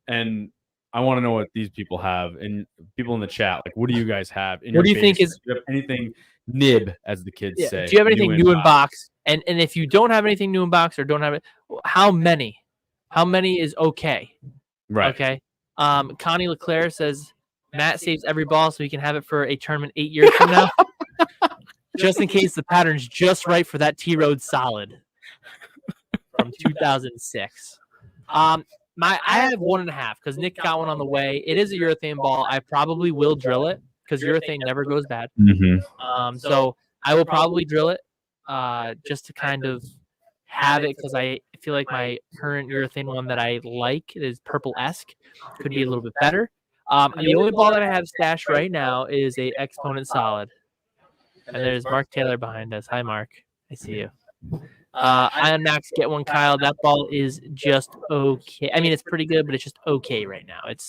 And I want to know what these people have, and people in the chat, like, what do you guys have? What do you think is do you have anything nib, as the kids say? Do you have anything new in box? And if you don't have anything new in box or don't have it, how many? How many is okay? Right. Okay. Connie Leclerc says Matt saves every ball so he can have it for a tournament 8 years from now, just in case the pattern's just right for that T-Road solid from 2006. I have 1.5 because Nick got one on the way. It is a urethane ball. I probably will drill it because urethane never goes bad. Mm-hmm. So I will probably drill it just to kind of have it because I feel like my current urethane one that I like is purple-esque. Could be a little bit better. The only ball that I have stashed right now is a Exponent Solid. And there's Mark Taylor behind us. Hi, Mark. I see you. Ion Max, get one, Kyle. That ball is just okay. I mean, it's pretty good, but it's just okay right now. It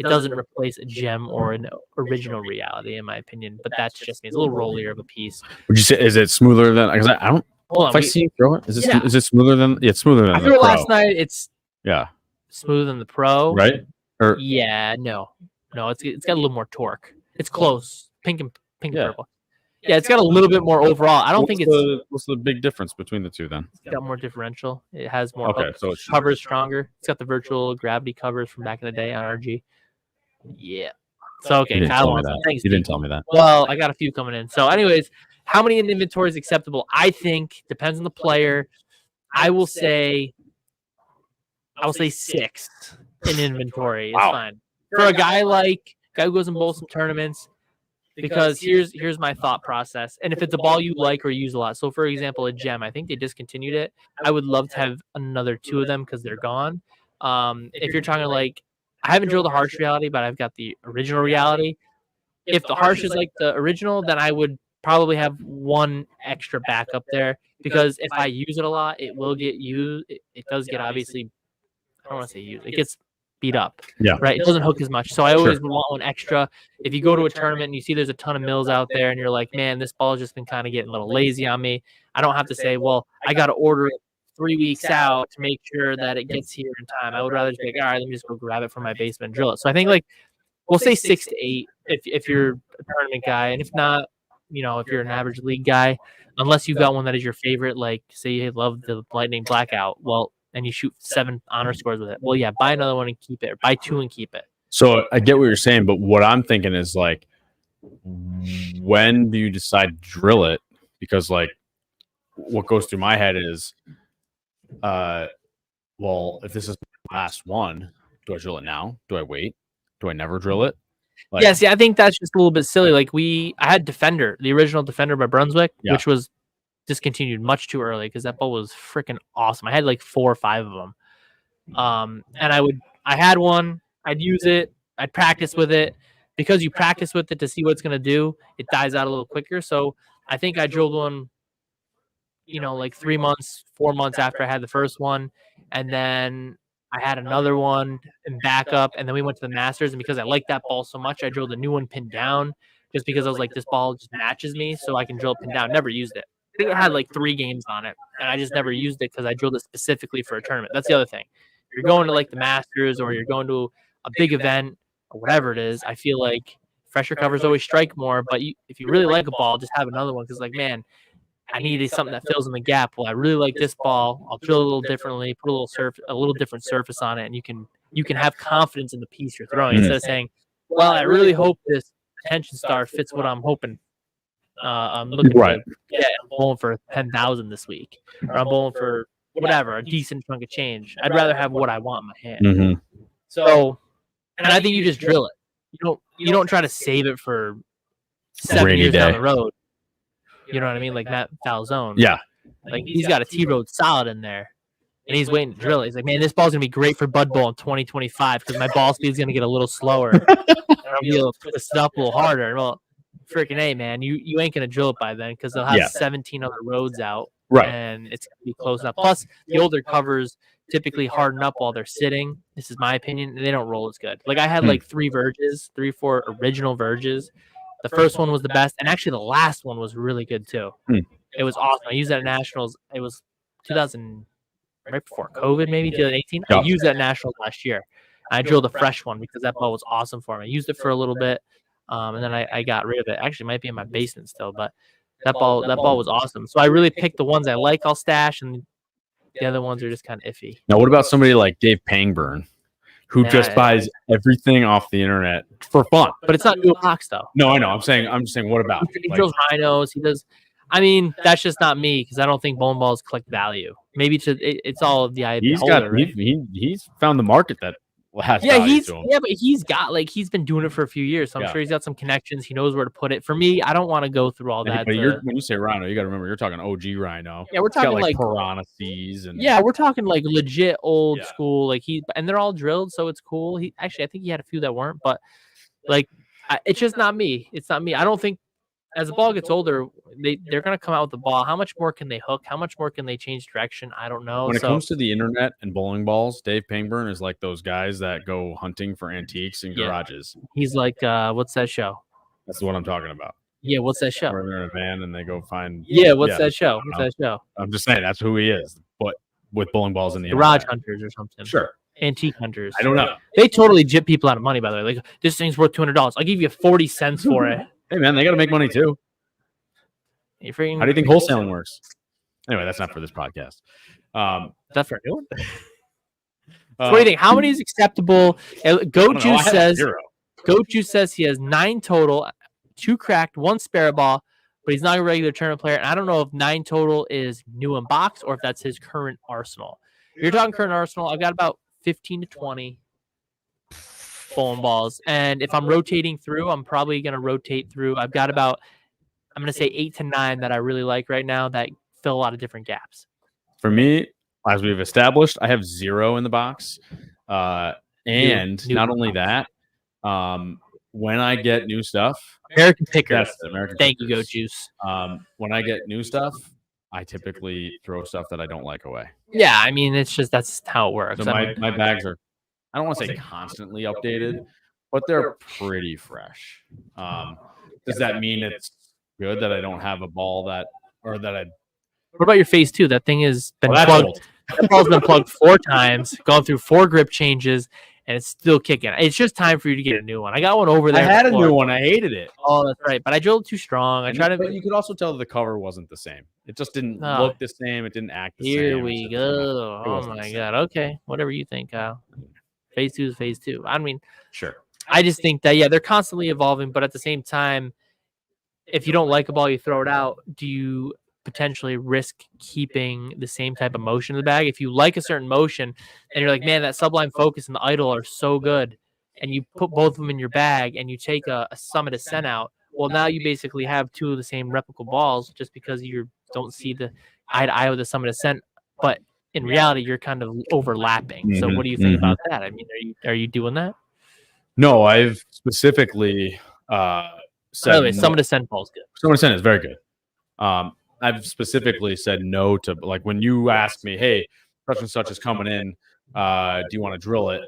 doesn't replace a gem or an original reality, in my opinion. But that's just me. It's a little rollier of a piece. Would you say, is it smoother than? Because I don't. Hold on, if I see you throw it, is it smoother than? Yeah, it's smoother than. I threw it last night. It's smoother than the Pro, right? Or no, it's got a little more torque. It's close, pink and purple. Yeah, it's got a little bit more overall. I don't think it's. What's the big difference between the two then? It's got more differential. It has more. Okay, so it covers stronger. It's got the virtual gravity covers from back in the day on RG. Yeah. So okay, Kyle. Thanks. You didn't tell me that. Well, I got a few coming in. So, anyways, how many in inventory is acceptable? I think depends on the player. I will say 6 in inventory is fine for a guy who goes and bowls some tournaments. Because here's my thought process. And if it's a ball you like or use a lot. So, for example, a gem, I think they discontinued it. I would love to have another 2 of them because they're gone. If you're talking I haven't drilled the harsh reality, but I've got the original reality. If the harsh is like the original, then I would probably have 1 extra backup there. Because if I use it a lot, it will get used. It does get obviously, I don't want to say used. It gets beat up. Yeah. Right. It doesn't hook as much. So I always want 1 extra. If you go to a tournament and you see there's a ton of mills out there and you're like, man, this ball has just been kind of getting a little lazy on me. I don't have to say, well, I got to order it 3 weeks out to make sure that it gets here in time. I would rather just be like, all right, let me just go grab it from my basement and drill it. So I think we'll say 6 to 8 if you're a tournament guy. And if not, if you're an average league guy, unless you've got one that is your favorite, like say you love the Lightning Blackout, and you shoot 7 honor scores with it. Well, yeah, buy another one and keep it, or buy 2 and keep it. So I get what you're saying, but what I'm thinking is when do you decide to drill it? Because what goes through my head is, if this is the last one, do I drill it now? Do I wait? Do I never drill it? I think that's just a little bit silly. I had Defender, the original Defender by Brunswick, which was discontinued much too early because that ball was freaking awesome. I had 4 or 5 of them. And I had one, I'd use it, I'd practice with it. Because you practice with it to see what it's going to do, it dies out a little quicker. So I think I drilled one like 3 months, 4 months after I had the first one, and then I had another one in backup, and then we went to the Masters, and because I liked that ball so much, I drilled a new one pinned down, just because I was like, this ball just matches me, so I can drill it pinned down. Never used it. I think it had like 3 games on it, and I just never used it because I drilled it specifically for a tournament. That's the other thing. If you're going to like the Masters or you're going to a big event or whatever it is, I feel like fresher covers always strike more. But if you really like a ball, just have another one because, like, man, I needed something that fills in the gap. Well, I really like this ball. I'll drill a little differently, put a little different surface on it, and you can have confidence in the piece you're throwing instead of saying, "Well, I really hope this attention star fits what I'm hoping." I'm looking Right. I'm bowling for 10,000 this week, or I'm bowling for whatever, a decent chunk of change. I'd rather have what I want in my hand. Mm-hmm. So, and I think you just drill it. You don't try to save it for 7 Rainy years day. down the road. You know what I mean? Like Matt Falzone. Yeah. Like he's got a T-road solid in there, and he's waiting to drill it. He's like, man, this ball's gonna be great for Bud Bowl in 2025 because my ball speed's gonna get a little slower. And I'll be able to twist it up a little harder. Well, freaking A, man, you ain't gonna drill it by then because they'll have 17 other roads out, Right. and it's gonna be close enough. Plus, the older covers typically harden up while they're sitting. This is my opinion. They don't roll as good. Like I had like 3 verges, 4 original verges. The first one was the best, and actually the last one was really good too. It was awesome. I used that at Nationals. It was 2000, right before COVID, maybe 2018. I used that at Nationals last year. I drilled a fresh one because that ball was awesome for me. I used it for a little bit, and then I got rid of it. Actually, it might be in my basement still, but that ball was awesome. So I really picked the ones I like. I'll stash, and the other ones are just kind of iffy. Now, what about somebody like Dave Pangburn, who just buys everything off the internet for fun? But it's not new box though. No, I know. I'm saying, what about? He drills rhinos. He does. I mean, that's just not me because I don't think bowling balls collect value. Maybe it's all of the eye of the holder, right? He's found the market that has value to him. But he's been doing it for a few years, so I'm sure he's got some connections. He knows where to put it. For me, I don't want to go through all that. But when you say rhino, you got to remember you're talking OG rhino. Yeah, we're talking like piranha seas and we're talking like legit old school. Like and they're all drilled, so it's cool. I think he had a few that weren't, but like it's just not me. It's not me. I don't think. As the ball gets older, they're going to come out with the ball. How much more can they hook? How much more can they change direction? I don't know. When it comes to the internet and bowling balls, Dave Pangburn is like those guys that go hunting for antiques in garages. He's like, what's that show? That's what I'm talking about. Yeah, what's that show? Where they're in a van and they go find. Yeah, what's that show? What's that show? I'm just saying that's who he is, but with bowling balls in the garage hunters or something. Sure. Antique hunters. I don't know. They totally jip people out of money, by the way. Like, this thing's worth $200. I'll give you 40 cents for it. Hey, man, they got to make money too. How do you think wholesaling works? Anyway, that's not for this podcast. That's for a new one. So what do you think? How many is acceptable? Goat Juice says he has 9 total, 2 cracked, 1 spare ball, but he's not a regular tournament player. And I don't know if 9 total is new in box or if that's his current arsenal. If you're talking current arsenal, I've got about 15 to 20 bowling balls. And if I'm rotating through, I'm probably going to rotate through. I've got about, I'm going to say 8 to 9 that I really like right now that fill a lot of different gaps. For me, as we've established, I have 0 in the box. And not only that, when I get new stuff, American Pickers. American Thank Pickers. You, Goat Juice. When I get new stuff, I typically throw stuff that I don't like away. Yeah, I mean, it's just that's how it works. So my bags are, I don't want to say constantly updated, but they're pretty fresh. Does that mean it's good that I don't have a ball that What about your phase 2? That thing has been plugged. That ball's been plugged 4 times, gone through 4 grip changes, and it's still kicking. It's just time for you to get a new one. I got one over there. I had a new one. I hated it. Oh, that's right. But I drilled too strong. But you could also tell the cover wasn't the same. It just didn't look the same. It didn't act the same. Here we go. Oh my God. Okay. Whatever you think, Kyle. Phase 2 is phase 2. I mean, sure. I just think that, they're constantly evolving, but at the same time, if you don't like a ball, you throw it out. Do you potentially risk keeping the same type of motion in the bag? If you like a certain motion and you're like, man, that Sublime Focus and the Idol are so good, and you put both of them in your bag and you take a Summit Ascent out, well, now you basically have 2 of the same replicable balls just because you don't see the eye to eye with the Summit Ascent. But in reality, you're kind of overlapping. Mm-hmm, so what do you think about that? I mean, are you doing that? No, I've specifically said. By the way, Summit Ascent ball is good. Summit Ascent is very good. I've specifically said no to, like, when you ask me, hey, such and such is coming in, do you want to drill it?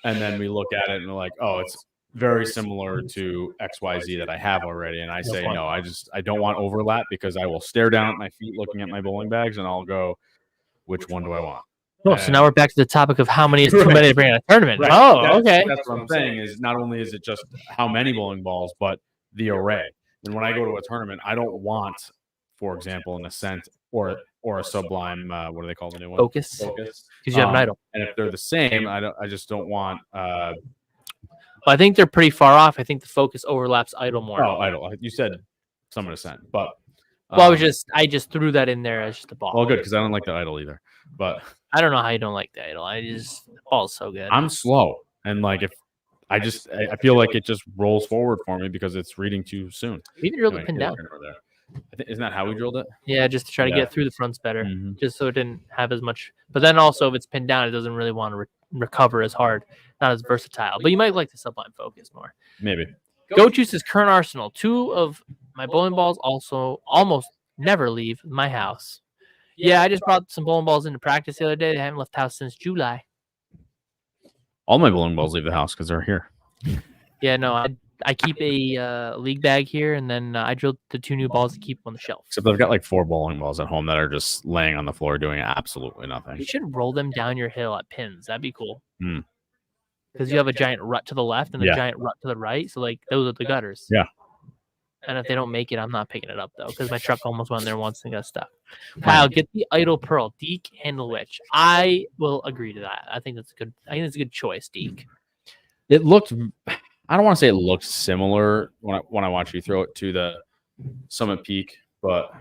And then we look at it and we're like, oh, it's very similar to XYZ that I have already. And I say, no, I don't want overlap, because I will stare down at my feet looking at my bowling bags and I'll go, which one do I want? Oh, so now we're back to the topic of how many is too many to bring in a tournament. Right. Oh, okay. That's what I'm saying, is not only is it just how many bowling balls, but the array. And when I go to a tournament, I don't want, for example, an Ascent or a Sublime. What do they call the new one? Focus. Because you have an idol. And if they're the same, I just don't want. Well, I think they're pretty far off. I think the Focus overlaps idol more. Oh, idol. You said some Ascent, but. Well, I just threw that in there as just a ball. Well, good, because I don't like the idol either. But I don't know how you don't like the idol. The ball's so good. I'm slow, and like if I feel like it just rolls forward for me because it's reading too soon. We drilled the pin down. Isn't that how we drilled it? Yeah, just to try to get through the fronts better, just so it didn't have as much. But then also, if it's pinned down, it doesn't really want to recover as hard, not as versatile. But you might like the Sublime Focus more. Maybe. Goat Juice's current arsenal. 2 of my bowling balls also almost never leave my house. Yeah, I just brought some bowling balls into practice the other day. They haven't left house since July. All my bowling balls leave the house because they're here. Yeah, no, I keep a league bag here, and then I drilled the 2 new balls to keep on the shelf. Except I've got like 4 bowling balls at home that are just laying on the floor doing absolutely nothing. You should roll them down your hill at pins. That'd be cool. Because you have a giant rut to the left and a giant rut to the right. So, like, those are the gutters. Yeah. And if they don't make it, I'm not picking it up, though, because my truck almost went there once and got stuck. Kyle, get the idle pearl. Deke, handle witch. I will agree to that. I think that's a good choice, Deke. It looked, I don't want to say it looked similar when I watched you throw it to the Summit Peak, but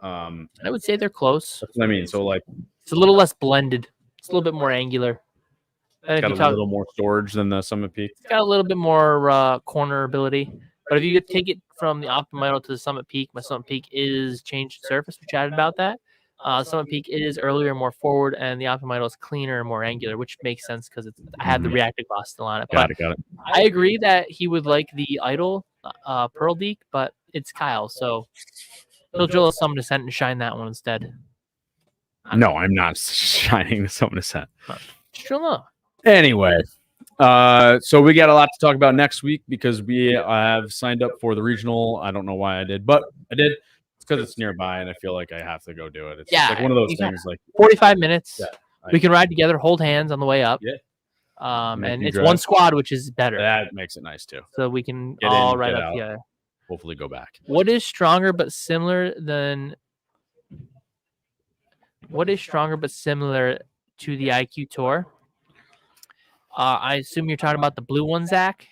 I would say they're close. That's what I mean. So, like, it's a little less blended. It's a little bit more angular. It's got a little more storage than the Summit Peak. It's got a little bit more corner ability. But if you could take it from the Optimum Idol to the Summit Peak, my Summit Peak is changed surface. We chatted about that. Summit Peak is earlier and more forward, and the Optimum Idol is cleaner and more angular, which makes sense because I had the reactive gloss still on it. Got it. I agree that he would like the Idol Pearl Deke, but it's Kyle, so he'll drill a Summit Ascent and shine that one instead. No, I'm not shining the Summit Ascent. Sure. Anyway, so we got a lot to talk about next week because we have signed up for the regional. I don't know why I did, but I did. It's because it's nearby, and I feel like I have to go do it. It's just like one of those things. Like 45 minutes. Yeah, we can ride together, hold hands on the way up. Yeah. And it's one squad, which is better. That makes it nice too. So we can all ride up together. Hopefully, go back. What is stronger but similar to the IQ Tour? I assume you're talking about the blue one, Zach.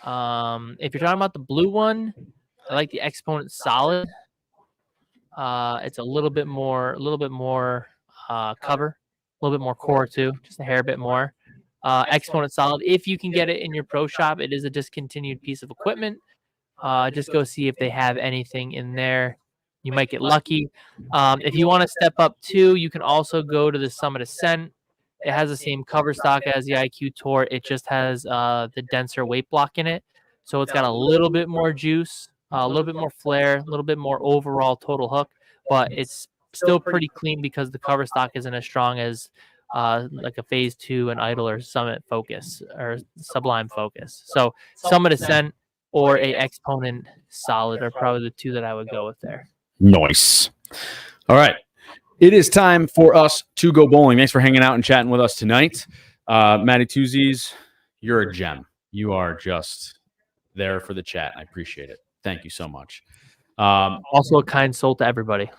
If you're talking about the blue one, I like the Exponent Solid. It's a little bit more cover, a little bit more core too, just a hair bit more. Exponent Solid. If you can get it in your pro shop, it is a discontinued piece of equipment. Just go see if they have anything in there. You might get lucky. If you want to step up too, you can also go to the Summit Ascent. It has the same cover stock as the IQ Tour. It just has the denser weight block in it. So it's got a little bit more juice, a little bit more flare, a little bit more overall total hook, but it's still pretty clean because the cover stock isn't as strong as like a Phase 2, an Idol, or Summit Focus, or Sublime Focus. So Summit Ascent or a Exponent Solid are probably the 2 that I would go with there. Nice. All right. It is time for us to go bowling. Thanks for hanging out and chatting with us tonight. Matty Tuesdays, you're a gem. You are just there for the chat. I appreciate it. Thank you so much. Also a kind soul to everybody.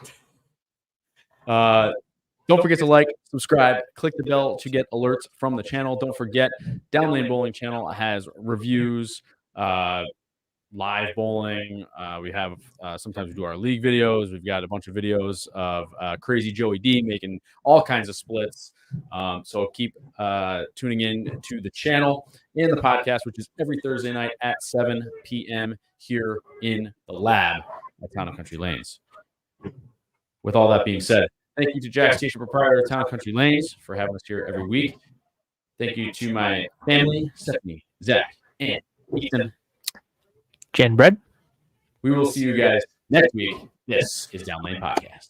Don't forget to like, subscribe, click the bell to get alerts from the channel. Don't forget, Downlane Bowling channel has reviews, live bowling. We have sometimes we do our league videos. We've got a bunch of videos of Crazy Joey D making all kinds of splits. So keep tuning in to the channel and the podcast, which is every Thursday night at 7 p.m. here in the lab at Town and Country Lanes. With all that being said, thank you to Jack Station proprietor of Town and Country Lanes for having us here every week. Thank you to my family, Stephanie, Zach, and Ethan. Jen Bread. We will see you guys next week This is Down Lane Podcast.